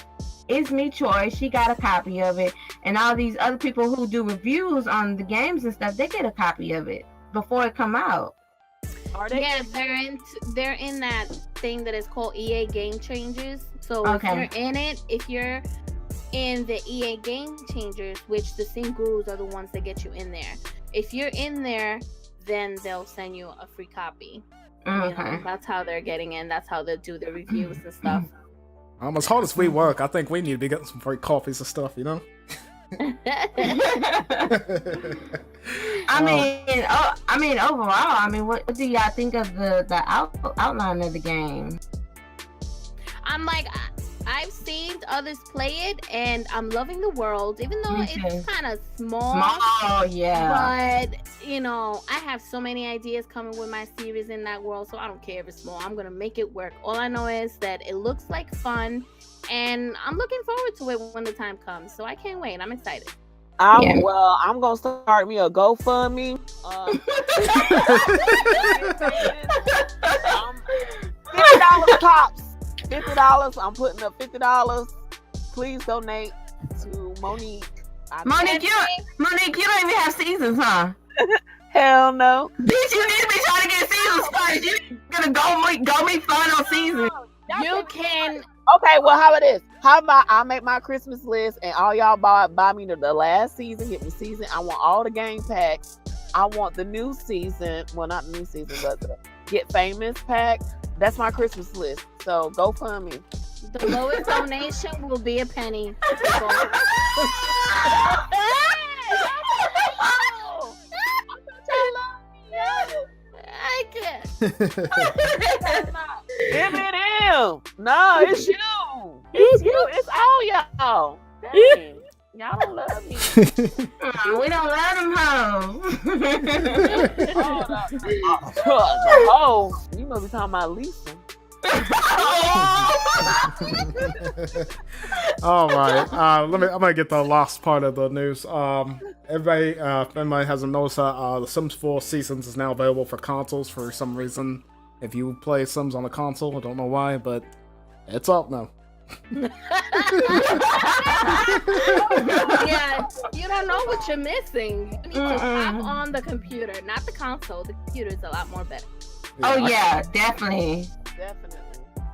it's me, Troy. She got a copy of it, and all these other people who do reviews on the games and stuff, they get a copy of it before it come out. Are they? Yeah, they're in that thing that is called EA Game Changers. So if you're in the EA Game Changers, which the Sim Gurus are the ones that get you in there. If you're in there, then they'll send you a free copy. Okay. You know, that's how they're getting in. That's how they do the reviews and stuff. As hard as we work, I think we need to be getting some free copies of stuff, you know? I mean, overall, what do y'all think of the outline of the game? I'm like, I've seen others play it, and I'm loving the world, even though it's kind of small. Yeah. But you know, I have so many ideas coming with my series in that world, so I don't care if it's small. I'm gonna make it work. All I know is that it looks like fun, and I'm looking forward to it when the time comes. So I can't wait. I'm excited. Well, I'm gonna start me a GoFundMe. $50 tops. $50. I'm putting up $50. Please donate to Monique. Monique, you don't even have seasons, huh? Hell no. Bitch, you need to be trying to get seasons started. You're gonna go me fun on season. You can. Okay, well, how about this? How about I make my Christmas list and all y'all buy me the last season, get me season. I want all the game packs. I want the new season. Well, not the new season, but the Get Famous pack. That's my Christmas list. So go fund me. The lowest donation will be a penny. I can't. M&M. No, it's you. It's you. It's all y'all. Dang. Y'all don't love me. We don't love them hoes. You must be talking about Lisa. All right. I'm gonna get the last part of the news. Everybody, if anybody hasn't noticed that, the Sims 4 Seasons is now available for consoles for some reason. If you play Sims on a console, I don't know why, but it's up now. Yeah, you don't know what you're missing. You need to hop on the computer, not the console. The computer is a lot more better. Oh yeah, definitely.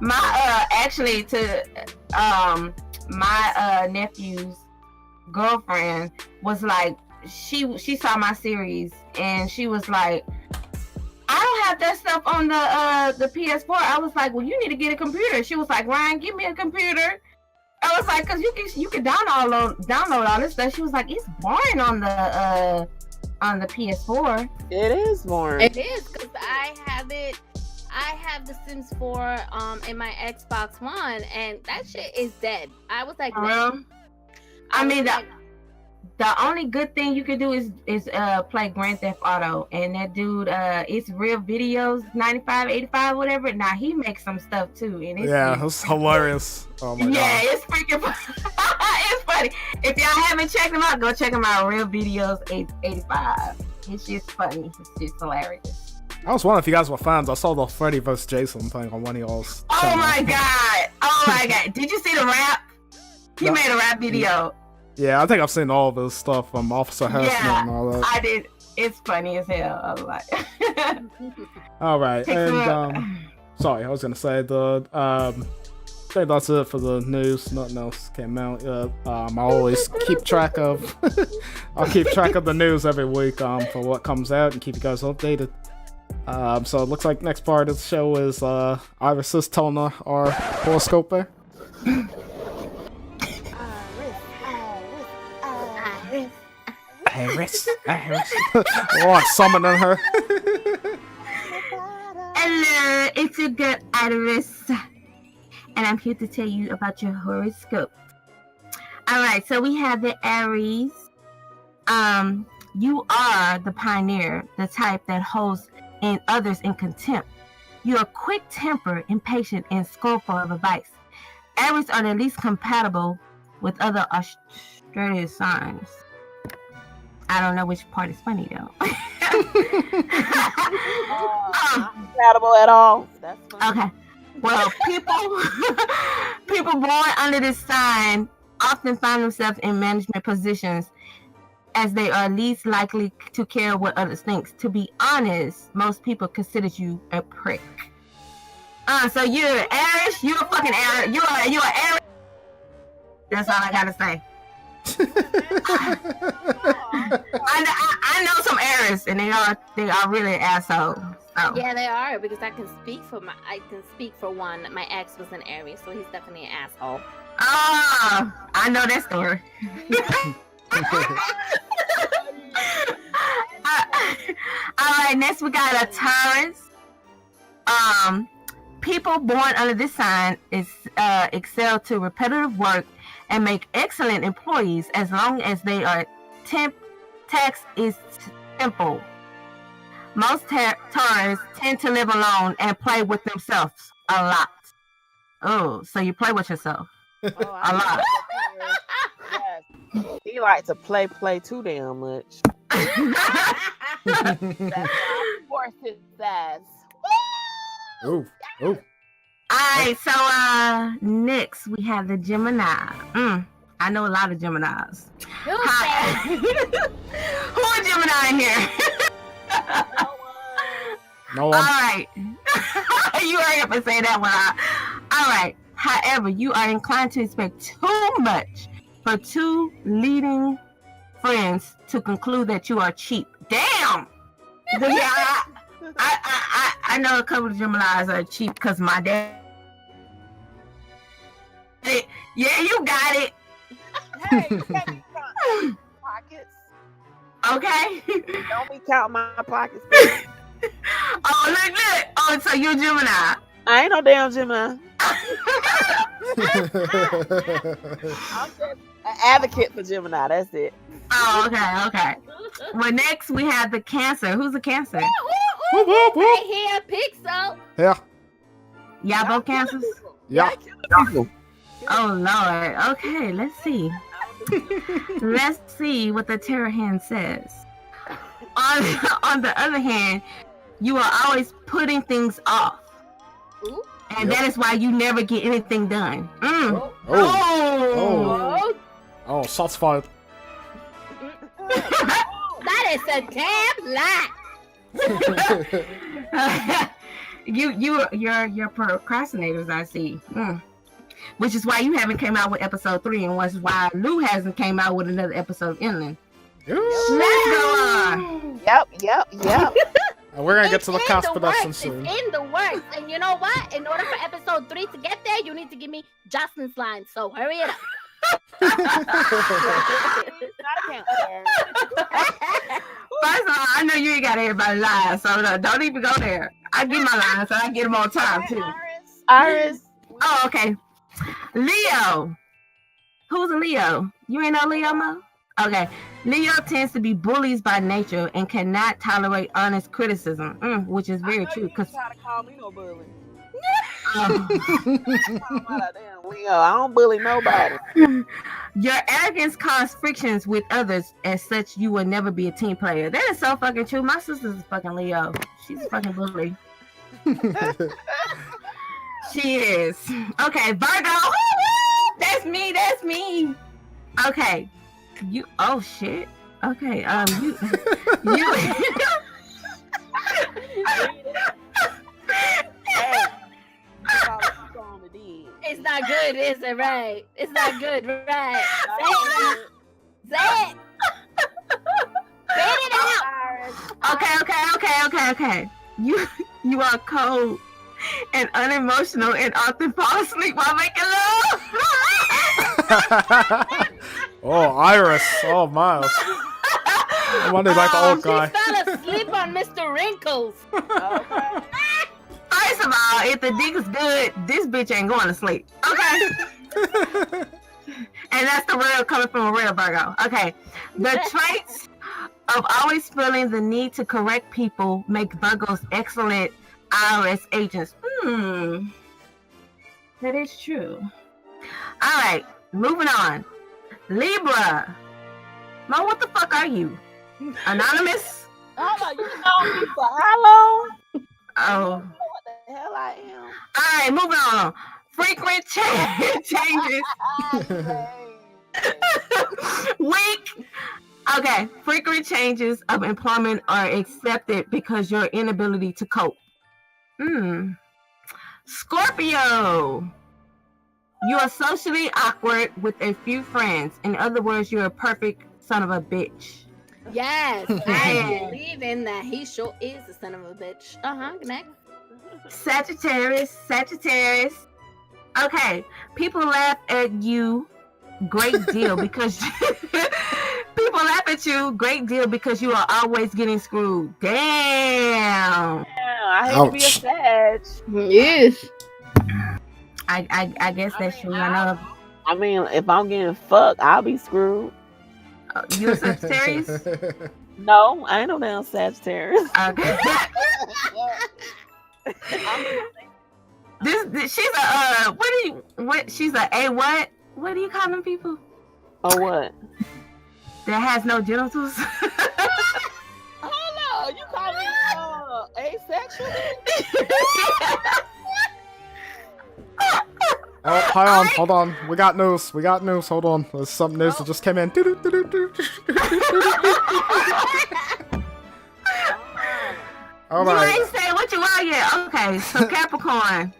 My actually to my nephew's girlfriend was like, she saw my series and she was like, I don't have that stuff on the PS4. I was like, well, you need to get a computer. She was like, Ryan, give me a computer. I was like, cause you can download all this stuff. She was like, it's boring on the PS4. It is boring. It is, cause I have The Sims 4 in my Xbox One, and that shit is dead. I was like, I mean, the only good thing you can do is play Grand Theft Auto, and that dude, it's Real Videos 95, 85, whatever. Now he makes some stuff too, and it's hilarious. Oh my god! Yeah, it's freaking it's funny. If y'all haven't checked him out, go check him out. Real Videos 85. It's just funny. It's just hilarious. I was wondering if you guys were fans. I saw the Freddy vs. Jason thing on one of y'all's. Oh my god! Oh my god! Did you see the rap? He made a rap video. Yeah, I think I've seen all of his stuff from Officer Harassment and all that. I did. It's funny as hell. I was like, all right, and sorry, I was gonna say I think that's it for the news. Nothing else came out yet. I always keep track of. I'll keep track of the news every week for what comes out and keep you guys updated. So it looks like next part of the show is Iris telling our horoscope. Iris. Oh, I'm summoning her. Hello, it's your girl Iris, and I'm here to tell you about your horoscope. All right, so we have the Aries. You are the pioneer, the type that holds in others in contempt. You are quick-tempered, impatient, and scornful of advice. Aries are the least compatible with other Australian signs. I don't know which part is funny though. Not compatible at all. That's funny. Okay. Well, people born under this sign often find themselves in management positions, as they are least likely to care what others think. To be honest, most people consider you a prick. So you're Aries. You're a fucking Aries. You're Aries. That's all I gotta say. I know some Aries, and they are really assholes. So. Yeah, they are, because I can speak for one. My ex was an Aries, so he's definitely an asshole. I know that story. All right, next we got a Taurus. People born under this sign excel to repetitive work and make excellent employees as long as they are tax is simple. Most Taurus tend to live alone and play with themselves a lot. Oh, so you play with yourself a lot. Yes. He likes to play too damn much. That's why I forced his ass. Oh. Alright, so next we have the Gemini. I know a lot of Geminis. Who are Gemini in here? No one. Alright. You hurry up and say that one. Alright. However, you are inclined to expect too much for two leading friends to conclude that you are cheap. Damn! Yeah, I know a couple of Geminis are cheap because my dad. Yeah, you got it. Hey, you got me pockets. Okay. Don't be counting my pockets. Oh, look. Oh, so you're Gemini. I ain't no damn Gemini. I'm just an advocate for Gemini. That's it. Oh, okay. Well, next we have the Cancer. Who's a Cancer? Right here, Pixel. Yeah. Y'all both Cancers? Yeah. Oh, Lord. Okay, let's see. Let's see what the tarot hand says. On the other hand, you are always putting things off. And that is why you never get anything done. Oh, shots fired. That is a damn lie. You're procrastinators, I see. Which is why you haven't came out with episode 3, and which is why Lou hasn't came out with another episode of Inland. Let's go on. Yep. And we're gonna get to the cast production soon. It's in the works, and you know what? In order for episode 3 to get there, you need to give me Jocelyn's line. So hurry it up. First of all, I know you ain't got everybody lines, so don't even go there. I get my lines, so I get them on time too. Iris. Oh, okay. Leo. Who's a Leo? You ain't no Leo, Mo? Okay. Leo tends to be bullies by nature and cannot tolerate honest criticism, which is very true. Because try to call me no bully. Leo, I don't bully nobody. Your arrogance causes frictions with others. As such, you will never be a team player. That is so fucking true. My sister's a fucking Leo. She's a fucking bully. She is. Okay, Virgo. That's me. Okay. You. Oh shit. Okay. You. It's not good, is it? Right? It's not good, right? Say it. Say it out. Okay. You are cold and unemotional and often fall asleep while making love. Oh, Iris. Oh, Miles. I wonder like the old guy. She fell asleep on Mr. Wrinkles. Okay. First of all, if the dick is good, this bitch ain't going to sleep. Okay. And that's the real coming from a real Virgo. Okay. The traits of always feeling the need to correct people make Virgos excellent IRS agents. That is true. All right. Moving on. Libra. Mo, what the fuck are you? Anonymous? Hold on, you know me for how long? Oh. What the hell I am? All right, moving on. Frequent changes. Weak. Okay, frequent changes of employment are accepted because your inability to cope. Scorpio. You are socially awkward with a few friends. In other words, you're a perfect son of a bitch. Yes, I believe in that. He sure is a son of a bitch. Next. Sagittarius. Okay, people laugh at you great deal because you are always getting screwed. Damn. I hate to be a Sag. Yes. I guess that's true. I mean, if I'm getting fucked, I'll be screwed. You a Sagittarius? No, I ain't no damn Sagittarius. Okay. She's a she's a what? What do you call them people? Oh, what? That has no genitals. Oh no, you call me asexual? Oh, hold on. We got news. Hold on. There's some news that just came in. All right. You ain't saying what you are yet. Okay, so Capricorn.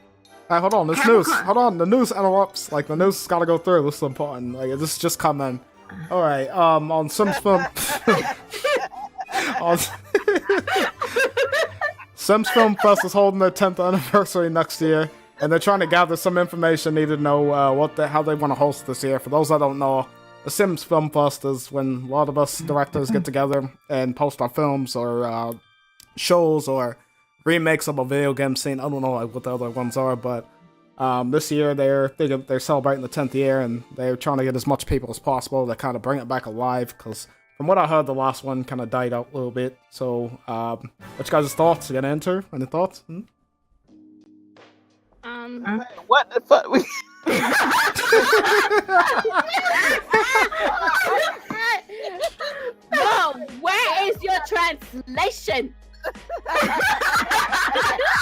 Hold on. This news. Hold on. The news interrupts. Like the news has got to go through. This is important. Like this just come in. All right. On Sims Film. Sims Film Fest is holding their 10th anniversary next year. And they're trying to gather some information needed to know how they want to host this year. For those that don't know, the Sims Film Fest is when a lot of us directors get together and post our films or shows or remakes of a video game scene. I don't know what the other ones are, but this year they're celebrating the 10th year and they're trying to get as much people as possible to kind of bring it back alive. Because from what I heard, the last one kind of died out a little bit. So, what's your guys' thoughts? Get into? Any thoughts? What the fuck? No, where is your translation?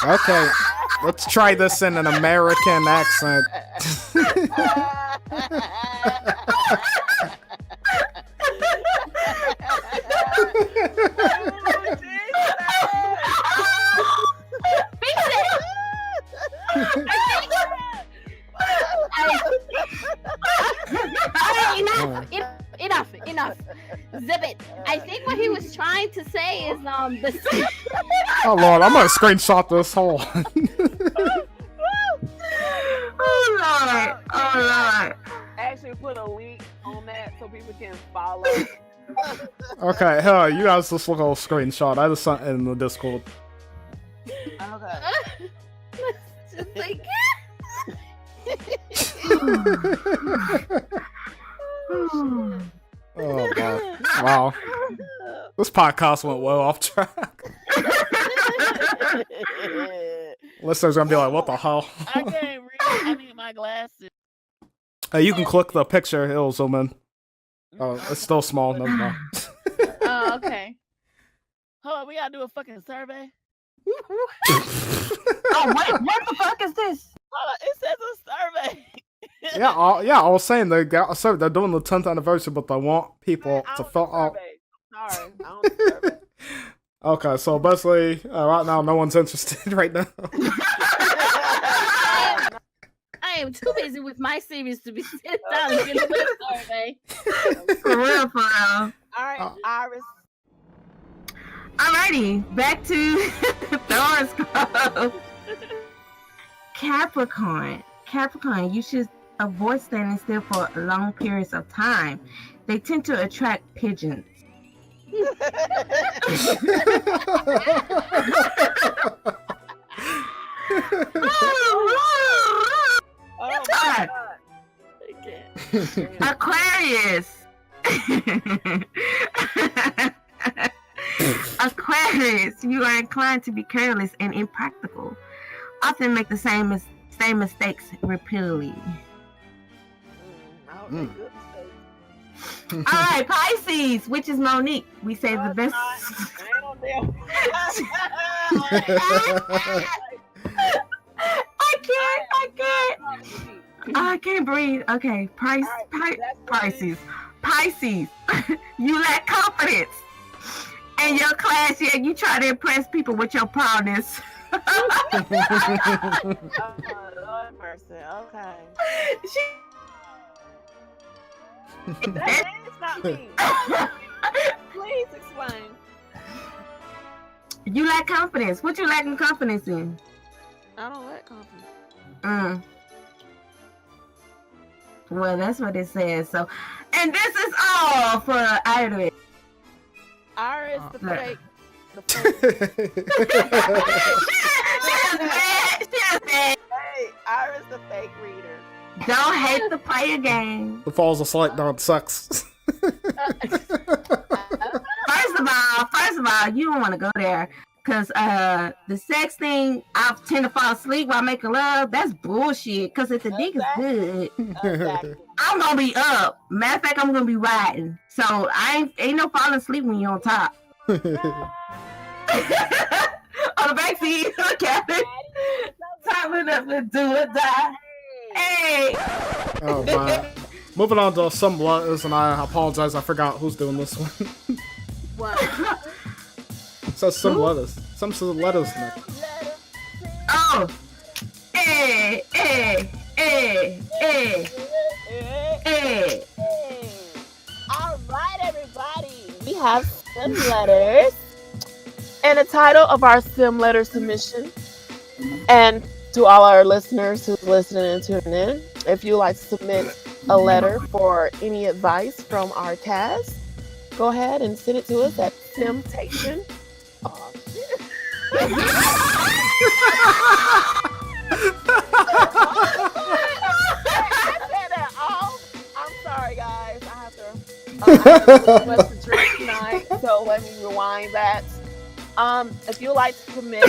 Okay. Let's try this in an American accent. Enough. Zip it. I think what he was trying to say is the. Oh Lord, I'm gonna screenshot this whole. Oh Lord. Actually, put a link on that so people can follow. Okay, hell, you guys just look at a screenshot. I just sent it in the Discord. Okay. Just like. Oh god! Wow, this podcast went well off track. Listeners gonna be like, "What the hell?" I can't read. I need my glasses. Hey, you can click the picture. It'll zoom in. Oh, it's still small. Never mind. Oh, okay. Hold on, we gotta do a fucking survey. Oh wait, what the fuck is this? Hold on, it says a survey. Yeah, I was saying they're doing the 10th anniversary, but they want people to fill out. Sorry, I don't do survey. Okay, so basically, right now, no one's interested right now. I am too busy with my series to be sitting down and getting a survey. For real. All right, Iris. Alrighty, back to the horoscope. Capricorn, you should avoid standing still for long periods of time. They tend to attract pigeons. Oh my God. Aquarius, you are inclined to be careless and impractical. Often make the same mistakes repeatedly. All right, Pisces, which is Monique. We say the best. I can't breathe. Okay, Pisces. You lack confidence. In your class, yeah, you try to impress people with your proudness. Lord mercy. Okay. That's not me. Please explain. You lack confidence. What you lacking confidence in? I don't lack confidence. Well, that's what it says. So, and this is all for Iris. Iris, the fake. Hey, Iris, the fake reader. Don't hate the player game. The falls asleep doing sex. First of all, you don't want to go there. Because the sex thing, I tend to fall asleep while making love. That's bullshit. Because if the dick is good, I'm going to be up. Matter of fact, I'm going to be riding. So ain't no falling asleep when you're on top. On the back seat, Captain. Time enough to do or die. Hey! Oh, man. Moving on to some letters, and I apologize, I forgot who's doing this one. What? So some letters. Some letters, Nick. Oh! Hey! All right, everybody. We have sim letters. And the title of our sim letter submission. And to all our listeners who's listening and tuning in, if you'd like to submit a letter for any advice from our cast, go ahead and send it to us at Simtainment. Oh, shit. I said that all. I'm sorry, guys. I have too much to drink tonight, so let me rewind that. If you'd like to submit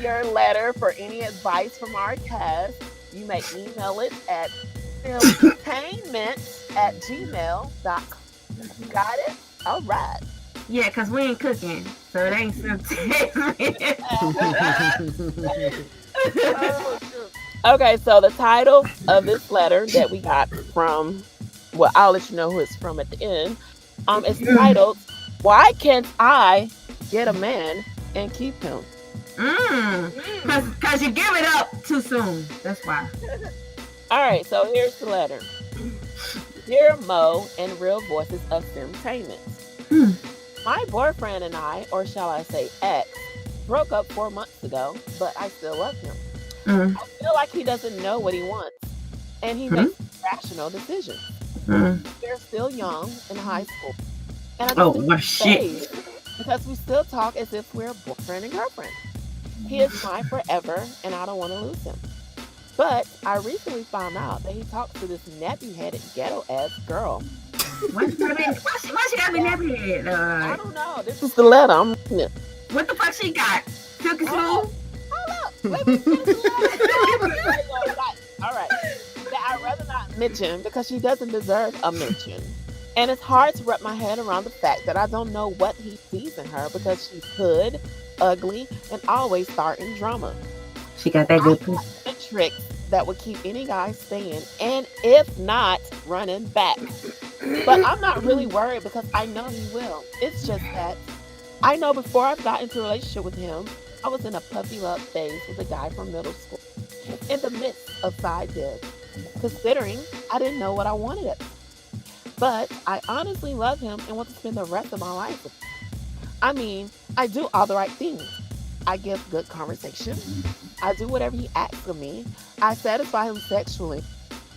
your letter for any advice from our cast, you may email it at simtainment@gmail.com. You got it? All right. Yeah, because we ain't cooking, so it ain't something. Okay, so the title of this letter that we got from, well, I'll let you know who it's from at the end. It's titled, "Why Can't I Get a Man and Keep Him?" Because you give it up too soon. That's why. All right, so here's the letter. Dear Mo and Real Voices of Simtainment. My boyfriend and I, or shall I say ex, broke up 4 months ago, but I still love him. I feel like he doesn't know what he wants, and he makes rational decisions. We're still young in high school, and I shit! Because we still talk as if we're boyfriend and girlfriend. He is mine forever, and I don't want to lose him. But I recently found out that he talks to this nappy-headed ghetto-ass girl. Why she gotta be nappy-headed? I don't know. This is the letter. I'm reading it. What the fuck she got? Silky smooth? Hold up. Let me finish the letter. All right. That I'd rather not mention because she doesn't deserve a mention. And it's hard to wrap my head around the fact that I don't know what he sees in her because she's hood, ugly, and always starting drama. She got that good pussy. The tricks that would keep any guy staying, and if not, running back. But I'm not really worried because I know he will. It's just that I know before I got into a relationship with him, I was in a puppy love phase with a guy from middle school, in the midst of side digs, considering I didn't know what I wanted at. But I honestly love him and want to spend the rest of my life with him. I mean, I do all the right things. I give good conversation. I do whatever he asks of me. I satisfy him sexually.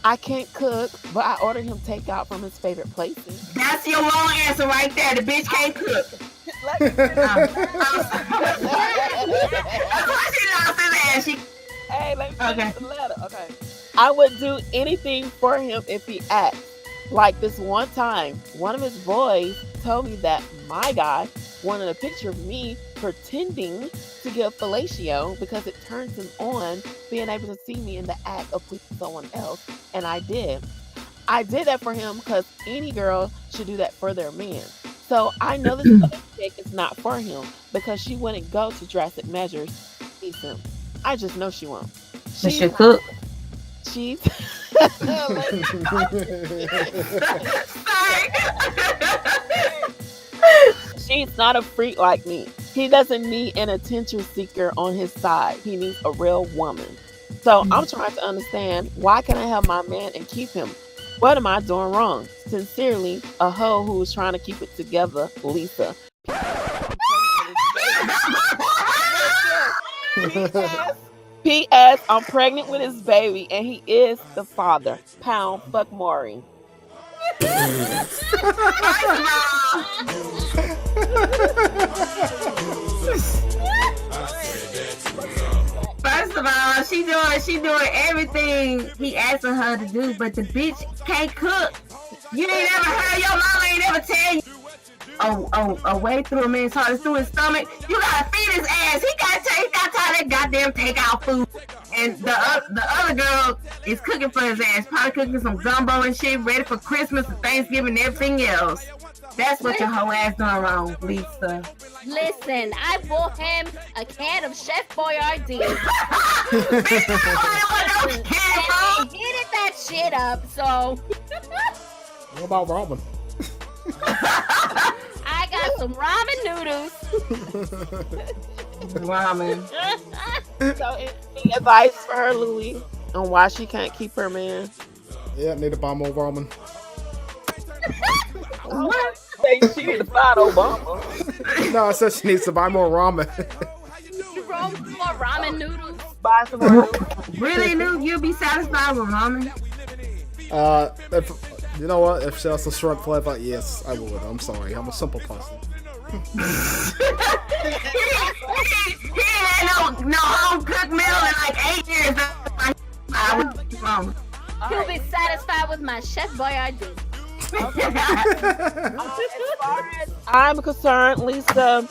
I can't cook, but I order him takeout from his favorite places. That's your wrong answer right there. The bitch can't cook. Hey, let me finish the letter. Okay. I would do anything for him if he asked. Like this one time, one of his boys told me that my guy wanted a picture of me pretending to give fellatio because it turns him on being able to see me in the act of pleasing someone else, and I did. I did that for him because any girl should do that for their man. So I know this other chick is not for him because she wouldn't go to drastic measures to please him. I just know she won't. She should cook. She's she's not a freak like me. He doesn't need an attention seeker on his side. He needs a real woman. So I'm trying to understand, why can I have my man and keep him? What am I doing wrong? Sincerely, a hoe who's trying to keep it together, Lisa. P.S. I'm pregnant with his baby, and he is the father. Pound fuck Maury. First of all, she doing everything he asking her to do, but the bitch can't cook. You ain't ever heard your mama ain't ever tell you. A way through a man's heart is through his stomach. You gotta feed his ass. He got that goddamn takeout food. And the other girl is cooking for his ass. Probably cooking some gumbo and shit, ready for Christmas and Thanksgiving and everything else. That's what your whole ass doing wrong, Lisa. Listen, I bought him a can of Chef Boyardee. And he heated that shit up, so. What about ramen? I got some ramen noodles. Ramen. So, any advice for her, Louie, on why she can't keep her man? Yeah, need to buy more ramen. What? She need to find Obama. No, I said she needs to buy more ramen. You roll more ramen noodles? Buy some more. Really, Lou? You'll be satisfied with ramen? If, you know what? If she has a shrimp flavor, yes, I would. I'm sorry. I'm a simple person. He ain't had no home cooked meal in like 8 years. You'll be satisfied with my Chef Boyardee. Okay. As far as I'm concerned, Lisa,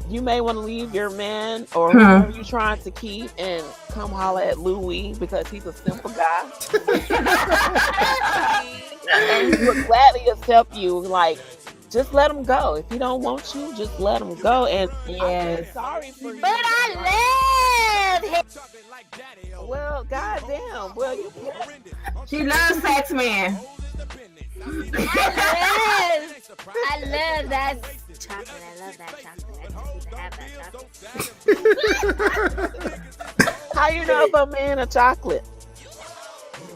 you may want to leave your man or whoever you're trying to keep and come holler at Louie because he's a simple guy. And he would gladly accept you. Like, Just let them go. If he don't want you, just let him go. And Yes. I'm sorry for you. But I love him. Well, goddamn. Well, you can't. She loves sex man. I love that chocolate. I love that chocolate. I just need to have that chocolate. How you know if a man a chocolate?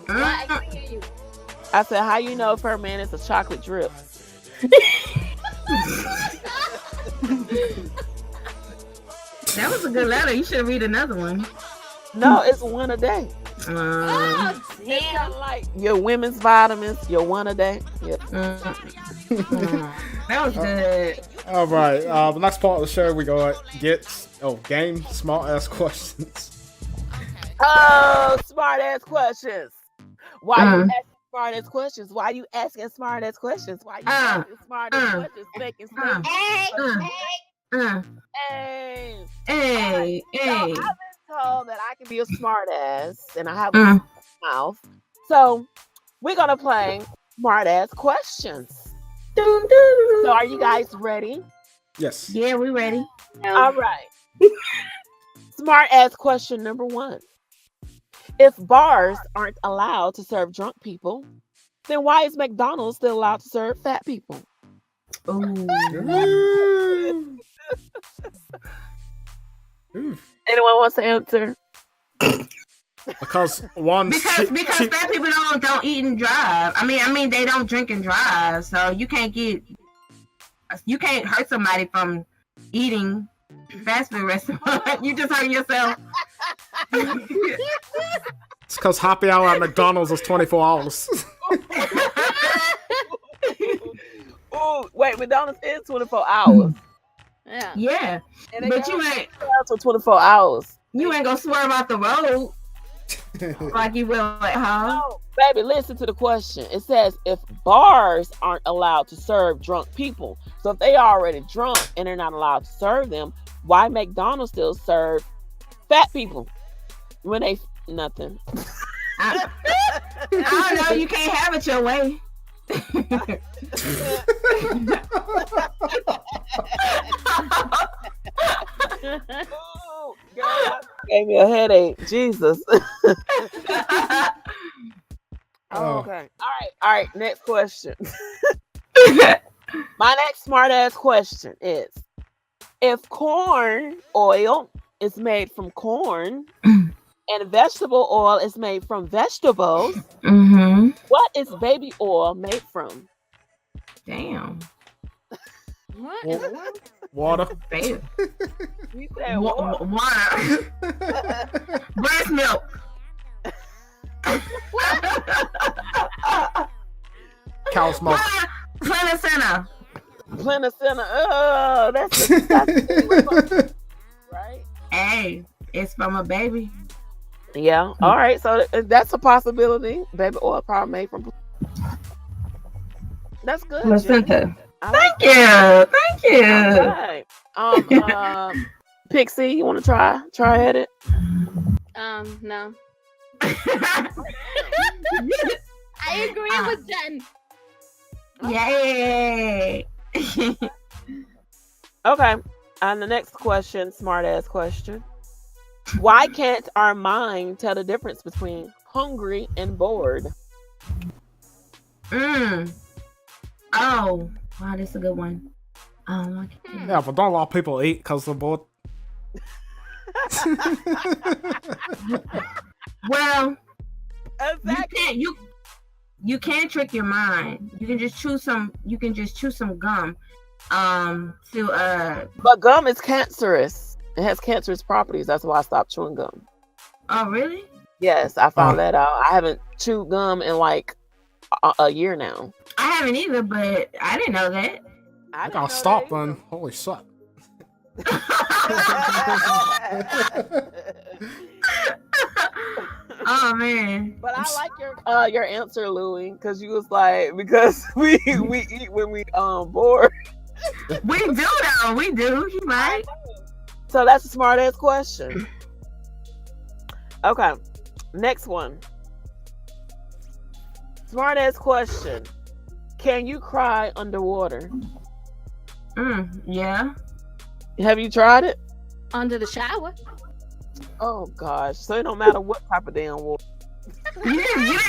Well, I can hear you. I said, how you know if her man is a chocolate drip? That was a good letter. You should read another one. No, it's one a day. Oh, It's damn. kind of like your women's vitamins, your one a day. Yeah. That was good. All right. The next part of the show, we go game smart ass questions. Oh, smart ass questions. Why you asking smart ass questions? Why you asking smart ass questions? Why you asking smart ass questions? Making sense. Hey. Hey. So I've been told that I can be a smart ass and I have a mouth. So we're gonna play smart ass questions. So are you guys ready? Yes. Yeah, we ready. All right. Smart ass question number 1. If bars aren't allowed to serve drunk people, then why is McDonald's still allowed to serve fat people? Ooh. Anyone wants to answer? Because Because fat people don't eat and drive. I mean they don't drink and drive, so you can't hurt somebody from eating fast food restaurant. You just hurt yourself. It's because happy hour at McDonald's is 24 hours. Oh, wait, McDonald's is 24 hours. Yeah. And But you ain't for 24 hours. You ain't gonna swerve off the road like you will at home. No, baby, listen to the question. It says if bars aren't allowed to serve drunk people, so if they are already drunk and they're not allowed to serve them, why McDonald's still serve fat people when they nothing? I don't know. You can't have it your way. Ooh, girl, gave me a headache. Jesus. Okay. All right. Next question. My next smart ass question is: if corn oil is made from corn and vegetable oil is made from vegetables, what is baby oil made from? Damn. What? Water. Baby. You said water. Water. Breast milk. Cow's milk. Placenta. Placenta. Oh, that's right. Hey, it's from a baby. Yeah. All right. So that's a possibility. Baby oil probably made from. That's good. Placenta. Thank you. Thank you. Right. Pixie, you want to try at it? No. I agree with Jen. Yay. Okay. And the next question, smart ass question. Why can't our mind tell the difference between hungry and bored? Oh, wow, that's a good one. Yeah, but don't allow people eat because they're bored. Well, Exactly. you can't trick your mind. You can just chew some gum. But gum is cancerous. It has cancerous properties. That's why I stopped chewing gum. Oh, really? Yes, I found that out. I haven't chewed gum in like a year now. I haven't either, but I didn't know that. I gotta stop then. Holy shit. Oh man. But I like your answer, Louie, because you was like, because we eat when we bored. We do though. We do. You right. So that's a smart ass question. Okay. Next one. Smart ass question. Can you cry underwater? Yeah. Have you tried it? Under the shower. Oh gosh. So it don't matter what type of damn water. You didn't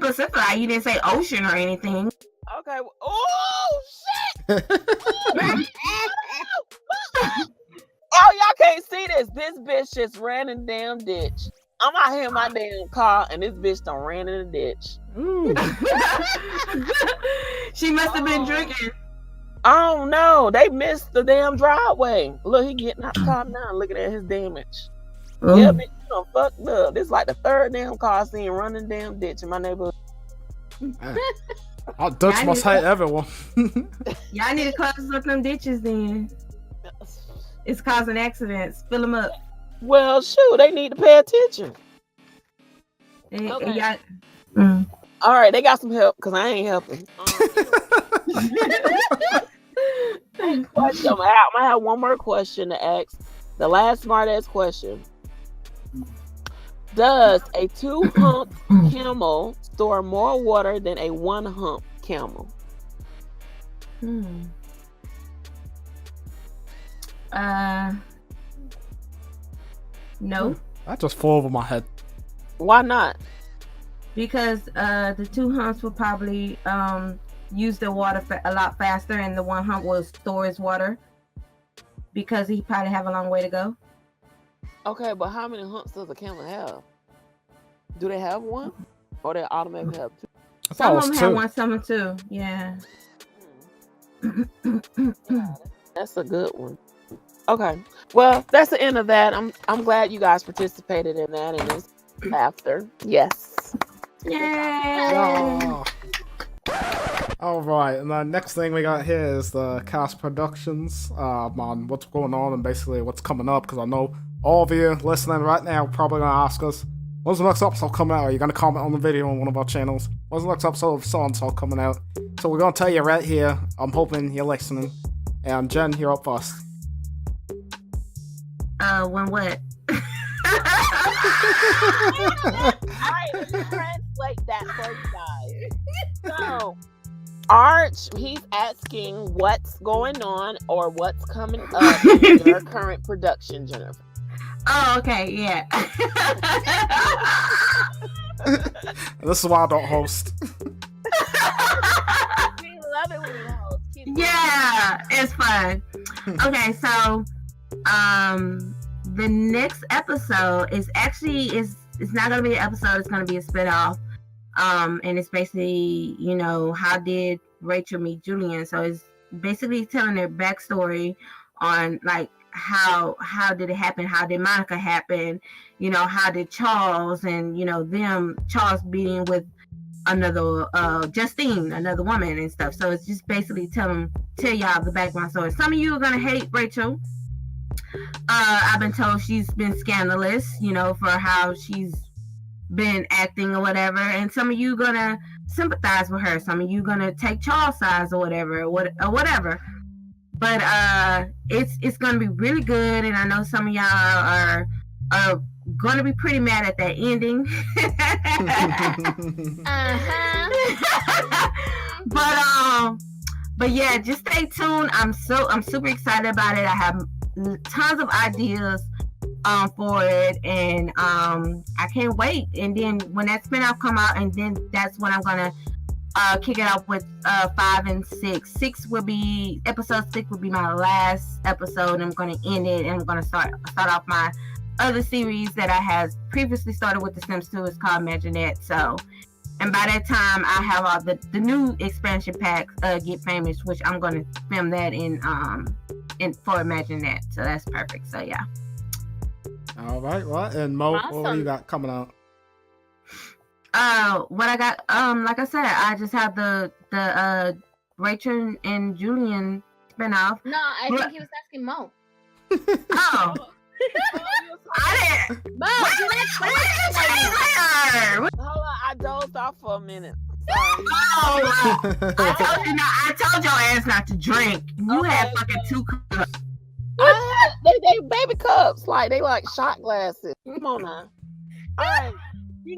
specify. You didn't say ocean or anything. Okay. Oh shit! Oh, y'all can't see this. This bitch just ran in the damn ditch. I'm out here in my damn car, and this bitch done ran in the ditch. She must have been drinking. Oh no, they missed the damn driveway. Look, he getting out the car now, looking at his damage. Yeah, bitch, you done fucked up. This is like the third damn car I seen running damn ditch in my neighborhood. Our Dutch must hate everyone. Y'all need to close up them ditches then. It's causing accidents. Fill them up. Well, shoot, they need to pay attention. Okay. All right, they got some help because I ain't helping. Question. I have one more question to ask. The last smart-ass question. Does a 2-hump camel store more water than a 1-hump camel? No. That just flew over my head. Why not? Because the 2 humps will probably use the water a lot faster, and the 1 hump will store his water because he probably have a long way to go. Okay, but how many humps does a camel have? Do they have one, or they automatically have 2? Some of them have 1, some of 2. Yeah. That's a good one. Okay, well, that's the end of that. I'm glad you guys participated in that, and it's after. Yes. Yay! All right, and the next thing we got here is the cast productions on what's going on and basically what's coming up, because I know all of you listening right now probably going to ask us, when's the next episode coming out? Are you going to comment on the video on one of our channels? When's the next episode of so-and-so coming out? So we're going to tell you right here. I'm hoping you're listening. And Jen, you're up first. When what? Alright, let's translate that for you guys. So, Arch, he's asking what's going on or what's coming up in your current production, Jennifer. Oh, okay, yeah. This is why I don't host. We love it when you host. Yeah, it's fun. Okay, so the next episode is actually it's not gonna be an episode, it's gonna be a spin-off. And it's basically, how did Rachel meet Julian? So it's basically telling their backstory on like how did it happen, how did Monica happen, how did Charles and Charles being with another Justine, another woman and stuff. So it's just basically tell y'all the background story. Some of you are gonna hate Rachel. I've been told she's been scandalous, for how she's been acting or whatever, and some of you gonna sympathize with her. Some of you gonna take Charles' sides or whatever. But it's gonna be really good, and I know some of y'all are gonna be pretty mad at that ending. But yeah, just stay tuned. I'm super excited about it. I have tons of ideas for it, and I can't wait. And then when that spin-off come out, and then that's when I'm gonna kick it off with 5 and 6. Episode 6 will be my last episode. I'm gonna end it, and I'm gonna start off my other series that I had previously started with The Sims 2. It's called Machinima. So, and by that time I have all the new expansion packs, Get Famous, which I'm gonna film that in for Machinima. So that's perfect. So yeah. All right, well, and Mo, awesome. What do you got coming out? What I got, like I said, I just have the Rachel and Julian spinoff. No, I think he was asking Mo. Oh. I didn't. Mo, hold on, I dozed off for a minute. I told your ass not to drink. You had fucking 2 cups. They baby cups, they like shot glasses. Come on now. All right,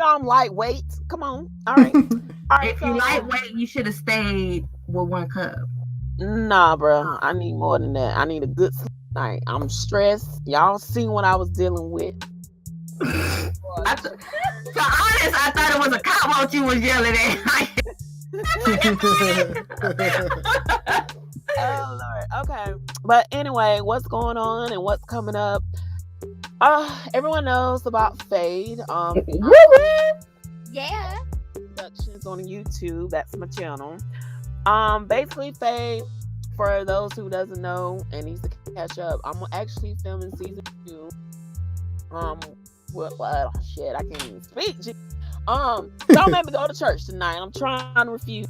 I'm lightweight. Come on. All right. If you lightweight, you should have stayed with 1 cup. Nah, bro. I need more than that. I need a good sleep night. I'm stressed. Y'all seen what I was dealing with. To honest, I thought it was a cop out you was yelling at. Oh Lord. Okay. But anyway, what's going on and what's coming up? Everyone knows about Fade. Yeah. Productions on YouTube. That's my channel. Basically Fade, for those who doesn't know and needs to catch up, I'm actually filming season 2. Well, shit, I can't even speak. Don't make me go to church tonight. I'm trying to refuse.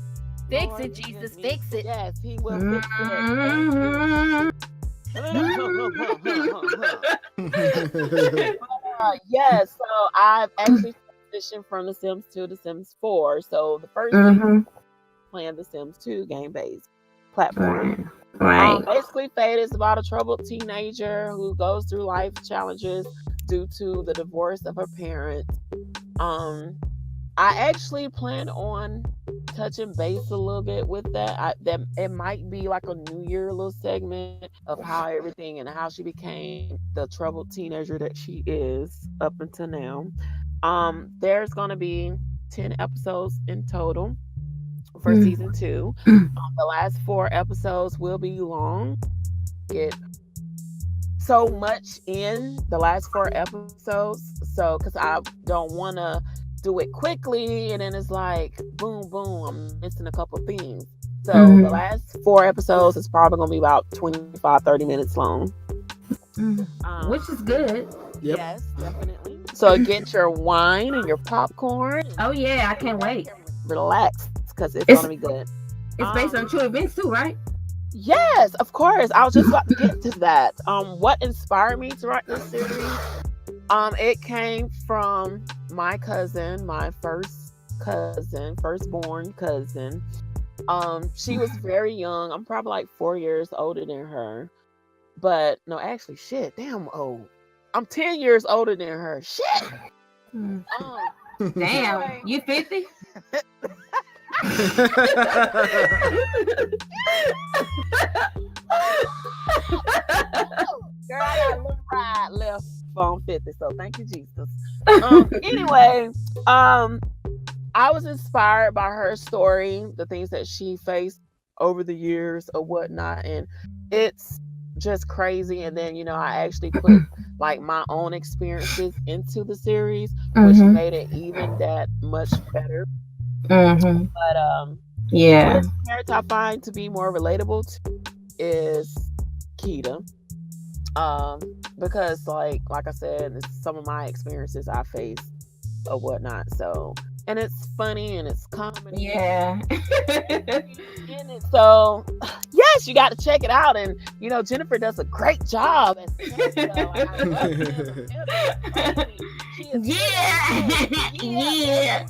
Fix Lord, it, Jesus, fix it. Yes, he will fix it. Yes, so I've actually transitioned from The Sims 2 to Sims 4. So the first season, playing The Sims 2 game-based platform. Right. Basically, Fate is about a troubled teenager who goes through life challenges due to the divorce of her parents. I actually plan on touching base a little bit with that. That it might be like a New Year little segment of how everything and how she became the troubled teenager that she is up until now. There's gonna be 10 episodes in total for season 2. The last 4 episodes will be long. Get so much in the last 4 episodes, so because I don't want to do it quickly and then it's like boom boom, I'm missing a couple things. So the last 4 episodes is probably gonna be about 25-30 minutes long, which is good. Yep. Yes, definitely. So get your wine and your popcorn. Oh yeah, I can't wait. Relax, because it's gonna be good. It's based on true events too, right? Yes, of course. I was just about to get to that. What inspired me to write this series? It came from my cousin, my firstborn cousin. She was very young. I'm probably like 4 years older than her. But no, actually, shit, damn old. I'm 10 years older than her. Shit. Damn, you 50? Girl, I got a little ride left on 50, so thank you, Jesus. Anyway, I was inspired by her story, the things that she faced over the years or whatnot, and it's just crazy. And then, I actually put like my own experiences into the series, which made it even that much better. But yeah, the character I find to be more relatable to is Kita. Because like I said, it's some of my experiences I faced or whatnot. So, and it's funny and it's comedy. Yeah. So, yes, you got to check it out. And Jennifer does a great job as Jennifer. Yeah.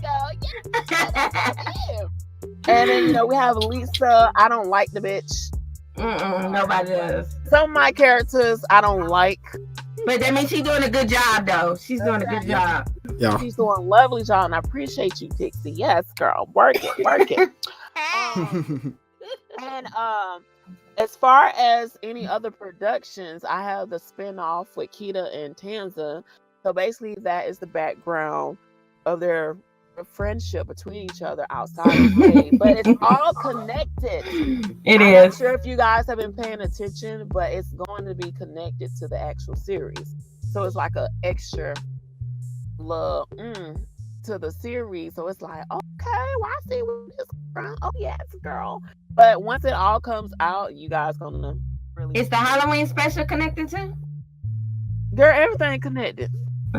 And then we have Lisa. I don't like the bitch. Nobody does. Some of my characters I don't like, but that means she's doing a good job, though. She's doing a good job. Yeah, she's doing a lovely job, and I appreciate you, Dixie. Yes, girl, work it. And as far as any other productions, I have the spinoff with Kita and Tanza. So basically, that is the background of their friendship between each other outside of play, but it's all connected. I'm not sure if you guys have been paying attention, but it's going to be connected to the actual series. So it's like an extra love to the series. So it's like, okay, well, I see what this girl. Oh yes, girl. But once it all comes out, you guys gonna really. Is the Halloween special connected too? Girl, everything connected.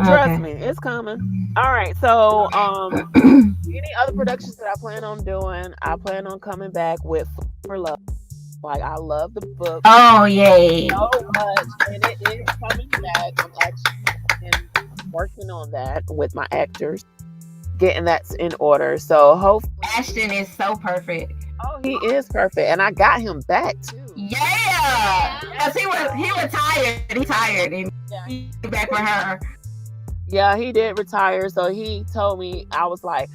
Trust me, it's coming. All right, so any other productions that I plan on doing, I plan on coming back with For Love. Like, I love the book. Oh, yay. So much, and it is coming back. I'm actually working on that with my actors, getting that in order. So hopefully, Ashton is so perfect. Oh, he is perfect, and I got him back too. Yeah, because he retired. He tired, and he's back for her. Yeah, he did retire. So he told me, I was like,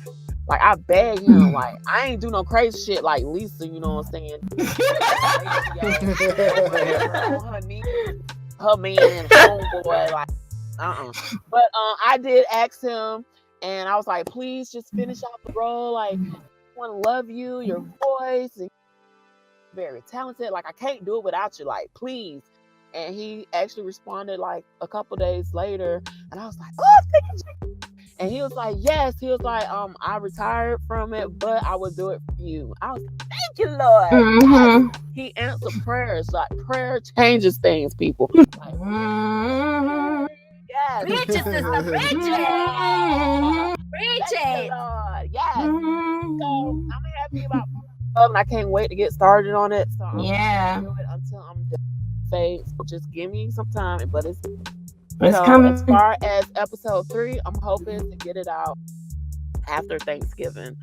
Like, I beg him, like, I ain't do no crazy shit like Lisa, you know what I'm saying? On her knees, her man, homeboy, like, But I did ask him, and I was like, please just finish out the role. Like, I want to love you, your voice, and very talented. Like, I can't do it without you. Like, please. And he actually responded like a couple days later, and I was like, oh, thank you. And he was like, yes. He was like, I retired from it, but I will do it for you. I was like, thank you, Lord. Mm-hmm. He answered prayers. Like, prayer changes things, people. Like, yes. Preach it, sister. Preach it. Preach it. Lord. Yes. So I'm happy about it. I can't wait to get started on it. So I'm gonna do it until I'm done. So just give me some time, but it's coming. As far as episode 3, I'm hoping to get it out after Thanksgiving.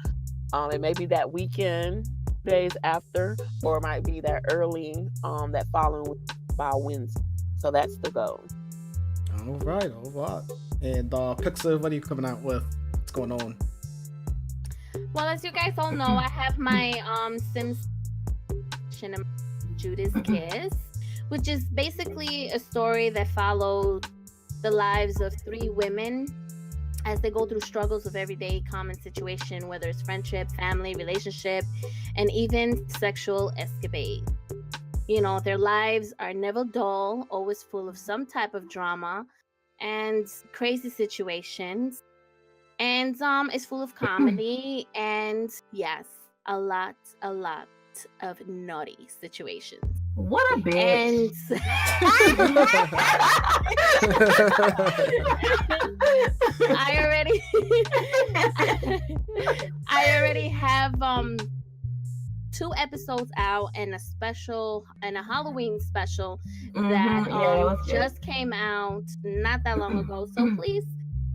It may be that weekend, days after, or it might be that early, that following week by Wednesday. So that's the goal. All right. And Pixel, what are you coming out with? What's going on? Well, as you guys all know, I have my Simtainment Judas Kiss, which is basically a story that follows the lives of 3 women as they go through struggles of everyday common situation, whether it's friendship, family, relationship, and even sexual escapade. You know, their lives are never dull, always full of some type of drama and crazy situations. And it's full of comedy and, yes, a lot of naughty situations. What a bitch. And I already have 2 episodes out and a special and a Halloween special that just came out not that long ago. So please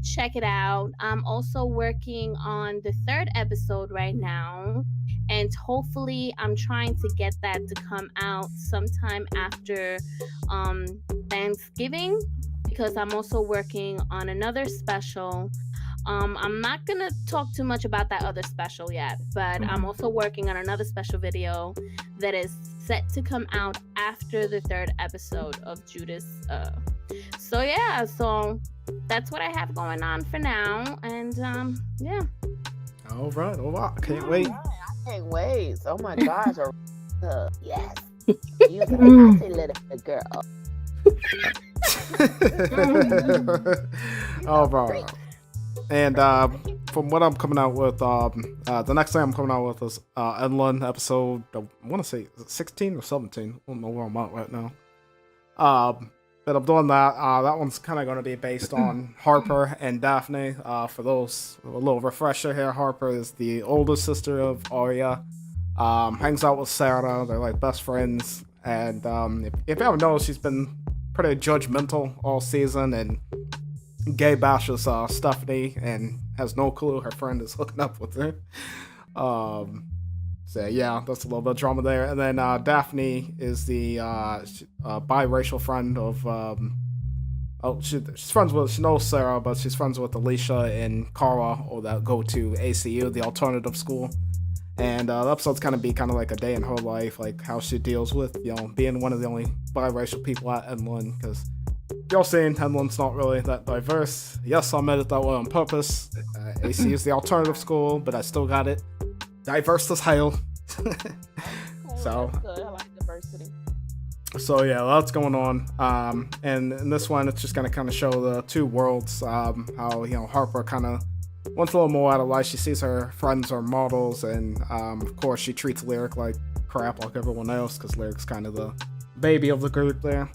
check it out. I'm also working on the 3rd episode right now, and hopefully I'm trying to get that to come out sometime after Thanksgiving, because I'm also working on another special. I'm not gonna talk too much about that other special yet, but I'm also working on another special video that is set to come out after the 3rd episode of Judas. So that's what I have going on for now, and yeah. All right. Can't wait. I can't wait. Oh my gosh. Yes. You're a naughty little girl. All right. And from what I'm coming out with, the next thing I'm coming out with is Endlin episode, I want to say 16 or 17. I don't know where I'm at right now. But I'm doing that. That one's kind of going to be based on Harper and Daphne. For those, a little refresher here, Harper is the older sister of Arya. Hangs out with Sarah. They're like best friends. And if you haven't noticed, she's been pretty judgmental all season and gay bashes Stephanie and has no clue her friend is hooking up with her. So yeah, that's a little bit of drama there. And then Daphne is the biracial friend of she's friends with, she knows Sarah, but she's friends with Alicia and Cara, or that go to ACU, the alternative school. And the episode's kind of like a day in her life, like how she deals with, being one of the only biracial people at Endlin, because you're saying Endlin's not really that diverse. Yes, I made it that way on purpose. ACU is the alternative school, but I still got it diverse as hell. So that's good. I like diversity. So yeah, lots going on. And in this one, it's just gonna kind of show the 2 worlds. How Harper kind of wants a little more out of life. She sees her friends are models, and of course she treats Lyric like crap, like everyone else, because Lyric's kind of the baby of the group there.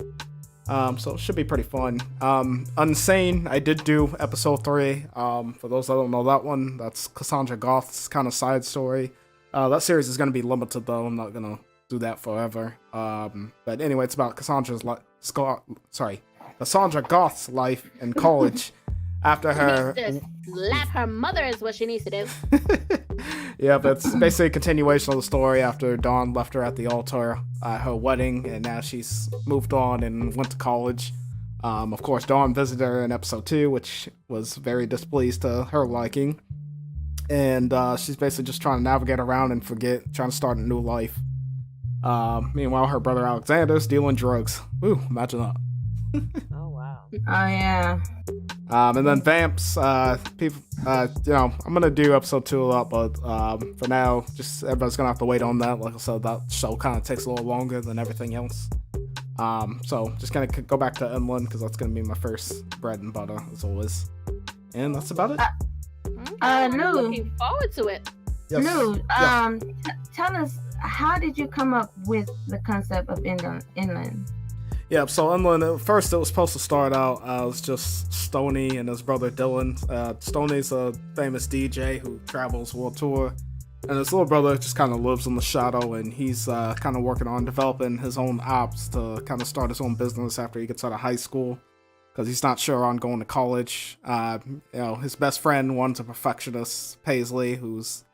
So it should be pretty fun. Unsane, I did do episode 3. For those that don't know that one, that's Cassandra Goth's kind of side story. That series is going to be limited though. I'm not going to do that forever. But anyway, it's about Cassandra Goth's life in college after her. She needs to slap her mother is what she needs to do. Yeah, but it's basically a continuation of the story after Dawn left her at the altar at her wedding, and now she's moved on and went to college. Of course, Dawn visited her in episode 2, which was very displeased to her liking. and she's basically just trying to navigate around and trying to start a new life. Meanwhile, her brother Alexander's dealing drugs. Ooh, imagine that. Oh wow. Oh yeah. And then Vamps, people, I'm gonna do episode 2 a lot, but for now, just everybody's gonna have to wait on that. Like I said, that show kind of takes a little longer than everything else. So just gonna go back to Inland because that's gonna be my first bread and butter as always, and that's about it. I'm looking forward to it. Yes. Lou, tell us, how did you come up with the concept of Inland? Yeah, so Inland, at first it was supposed to start out as just Stoney and his brother Dylan. Stoney's a famous DJ who travels world tour, and his little brother just kind of lives in the shadow, and he's kind of working on developing his own apps to kind of start his own business after he gets out of high school, because he's not sure on going to college. His best friend, one's a perfectionist, Paisley, who's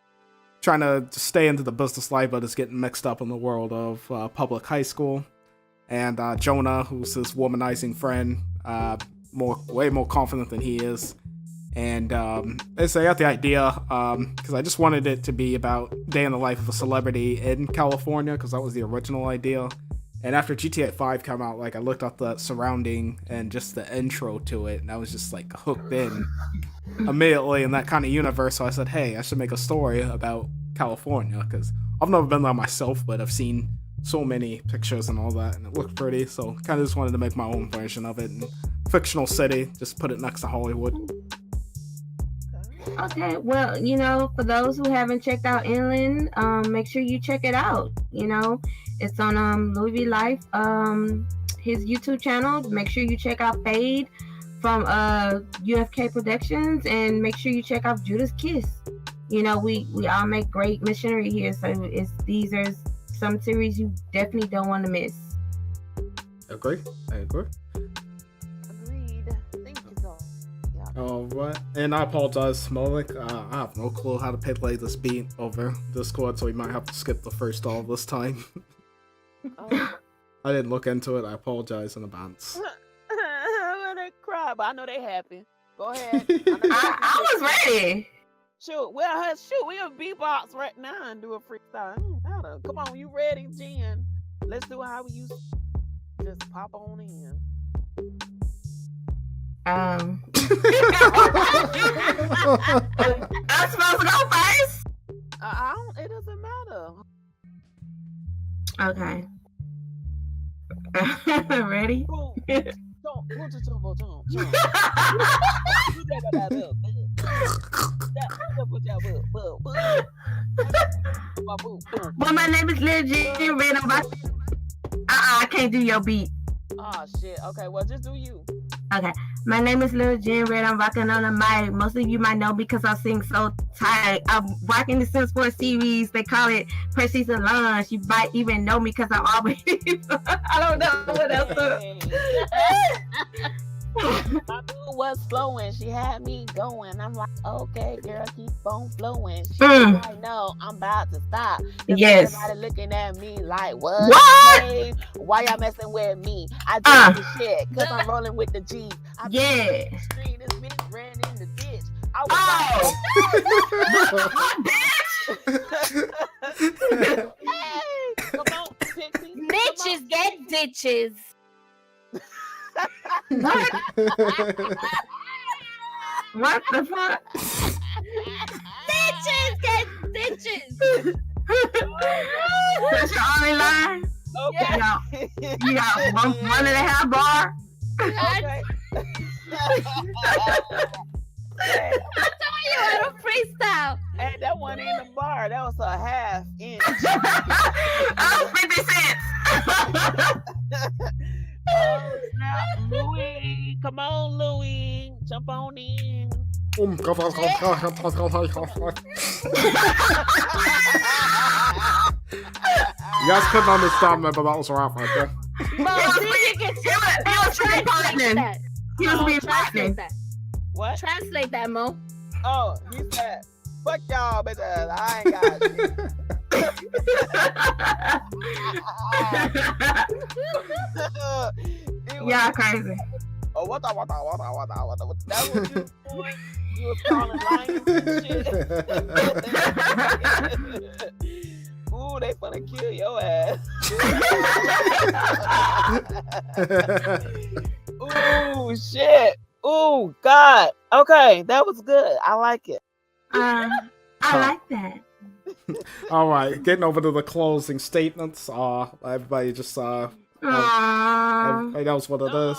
trying to stay into the business life but is getting mixed up in the world of public high school. And Jonah, who's his womanizing friend, way more confident than he is. And basically I got the idea because I just wanted it to be about day in the life of a celebrity in California, because that was the original idea. And after GTA 5 came out, like I looked up the surrounding and just the intro to it, and I was just like hooked in immediately in that kind of universe. So I said, hey, I should make a story about California, because I've never been there myself, but I've seen so many pictures and all that, and it looked pretty, so kind of just wanted to make my own version of it. And fictional city, just put it next to Hollywood. Okay, well, for those who haven't checked out Inland, make sure you check it out. It's on Louvodlyfe, his YouTube channel. Make sure you check out Fade from UFK Productions, and make sure you check out Judas Kiss. We all make great machinery here, so these are some series you definitely don't want to miss. I agree. Agreed. Thank you so. Yeah. Alright, and I apologize, Molik. I have no clue how to play this beat over Discord, so we might have to skip the first all this time. Oh. I didn't look into it. I apologize in advance. I'm gonna cry, but I know they happy. Go ahead. I was ready. We'll beatbox right now and do a freestyle. Come on, you ready, Jen? Let's do how we used to. Just pop on in. I'm supposed to go first? It doesn't matter. Okay. Ready? Well, my name is Liljenredd. I can't do your beat. Oh shit. Okay, well just do you. Okay. My name is Liljenredd. I'm rocking on the mic. Most of you might know because I sing so tight. I'm rocking the Sims 4 series. They call it Pre-Season Lunch. You might even know me because I'm always I don't know what else. My boo was flowing. She had me going. I'm like, okay, girl, keep on flowing. She was like, no, I'm about to stop. Yes. Everybody looking at me like, what? What? Why y'all messing with me? I do the shit because I'm rolling with the G. Yeah. The street, this bitch ran in the ditch. I was like, hey, come on, Pixie. Bitches get ditches. What? What the fuck? Bitches get ditches. That's your only line? Okay. You got one and a half bar? Okay. I told you how to freestyle. Hey, that one in the bar, that was a half inch. Oh, 50 cents. Oh, snap. Louis. Come on, Louis. Jump on in. You guys couldn't understand me, but that was rap right there. He was being partner. He was being partner. What? Translate that, Mo. Oh, he said, fuck y'all, bitches. I ain't got shit. Y'all crazy. That was you doing? You was calling lions and shit. Ooh, they finna kill your ass. Ooh, shit. Ooh, God. Okay, that was good. I like it. I like that. All right, getting over to the closing statements. Everybody just everybody knows what it is.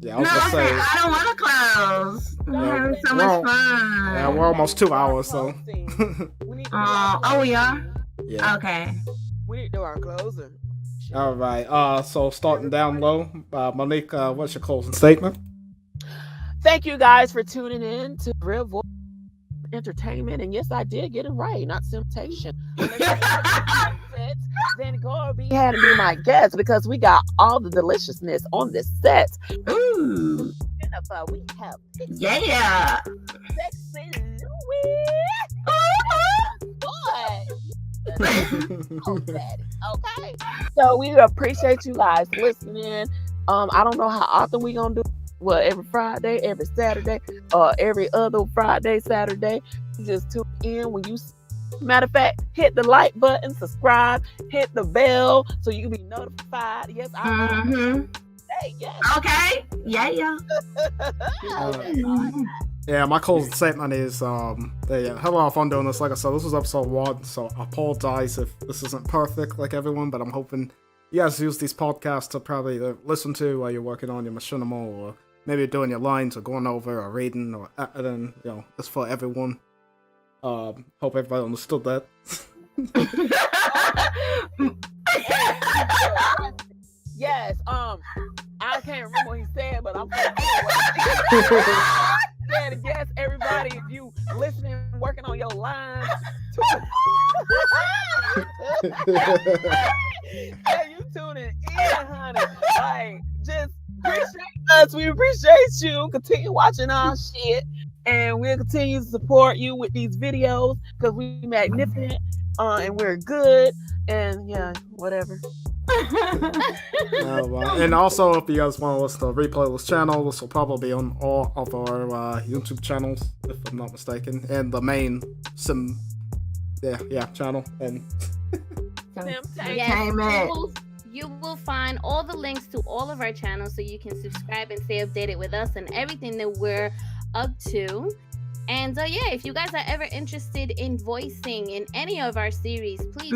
Yeah, I was gonna say. I don't want to close. I'm having so much fun. Yeah, we're almost 2 hours, so. Oh, we are? Yeah. Okay. We need to do our closing. All right. So starting down low, Monique, what's your closing statement? Thank you guys for tuning in to Real Voice Entertainment, and yes, I did get it right, not Temptation. Then go be had to be my guest because we got all the deliciousness on this set. Ooh. We have Yeah. sexy Louis. Okay. So we appreciate you guys listening. I don't know how often we gonna do. Well, every Friday, every Saturday, every other Friday, Saturday. You just tune in when you. Matter of fact, hit the like button, subscribe, hit the bell so you can be notified. Yes, Hey, yes. Okay. Yeah. Yeah, my closing statement is hello, off on doing this. Like I said, this was episode 1, so I apologize if this isn't perfect like everyone, but I'm hoping you guys use these podcasts to probably listen to while you're working on your machinima, or maybe doing your lines or going over or reading or editing. It's for everyone. Hope everybody understood that. Yes, I can't remember what he said, but I'm saying yes, everybody, if you listening, working on your lines, you tuning in, honey. Like, just appreciate us. We appreciate you. Continue watching our shit. And we'll continue to support you with these videos because we magnificent and we're good and yeah, whatever. And also, if you guys want to listen to a replay of this channel, this will probably be on all of our YouTube channels, if I'm not mistaken, and the main channel. And you will find all the links to all of our channels so you can subscribe and stay updated with us and everything that we're up to. And if you guys are ever interested in voicing in any of our series, please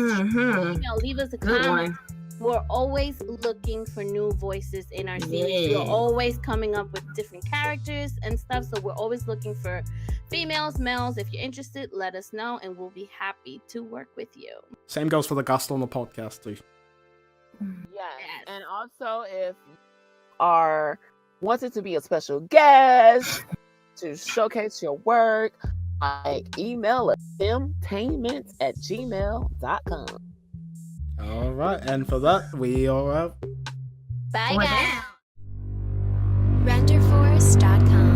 leave us a comment. We're always looking for new voices in our series. We're always coming up with different characters and stuff, so we're always looking for females, males. If you're interested, let us know and we'll be happy to work with you. Same goes for the guest on the podcast too. Yes. And also, if you are wanted to be a special guest to showcase your work, like email us simtainment@gmail.com. All right, and for that, we are out. Bye, guys. Renderforce.com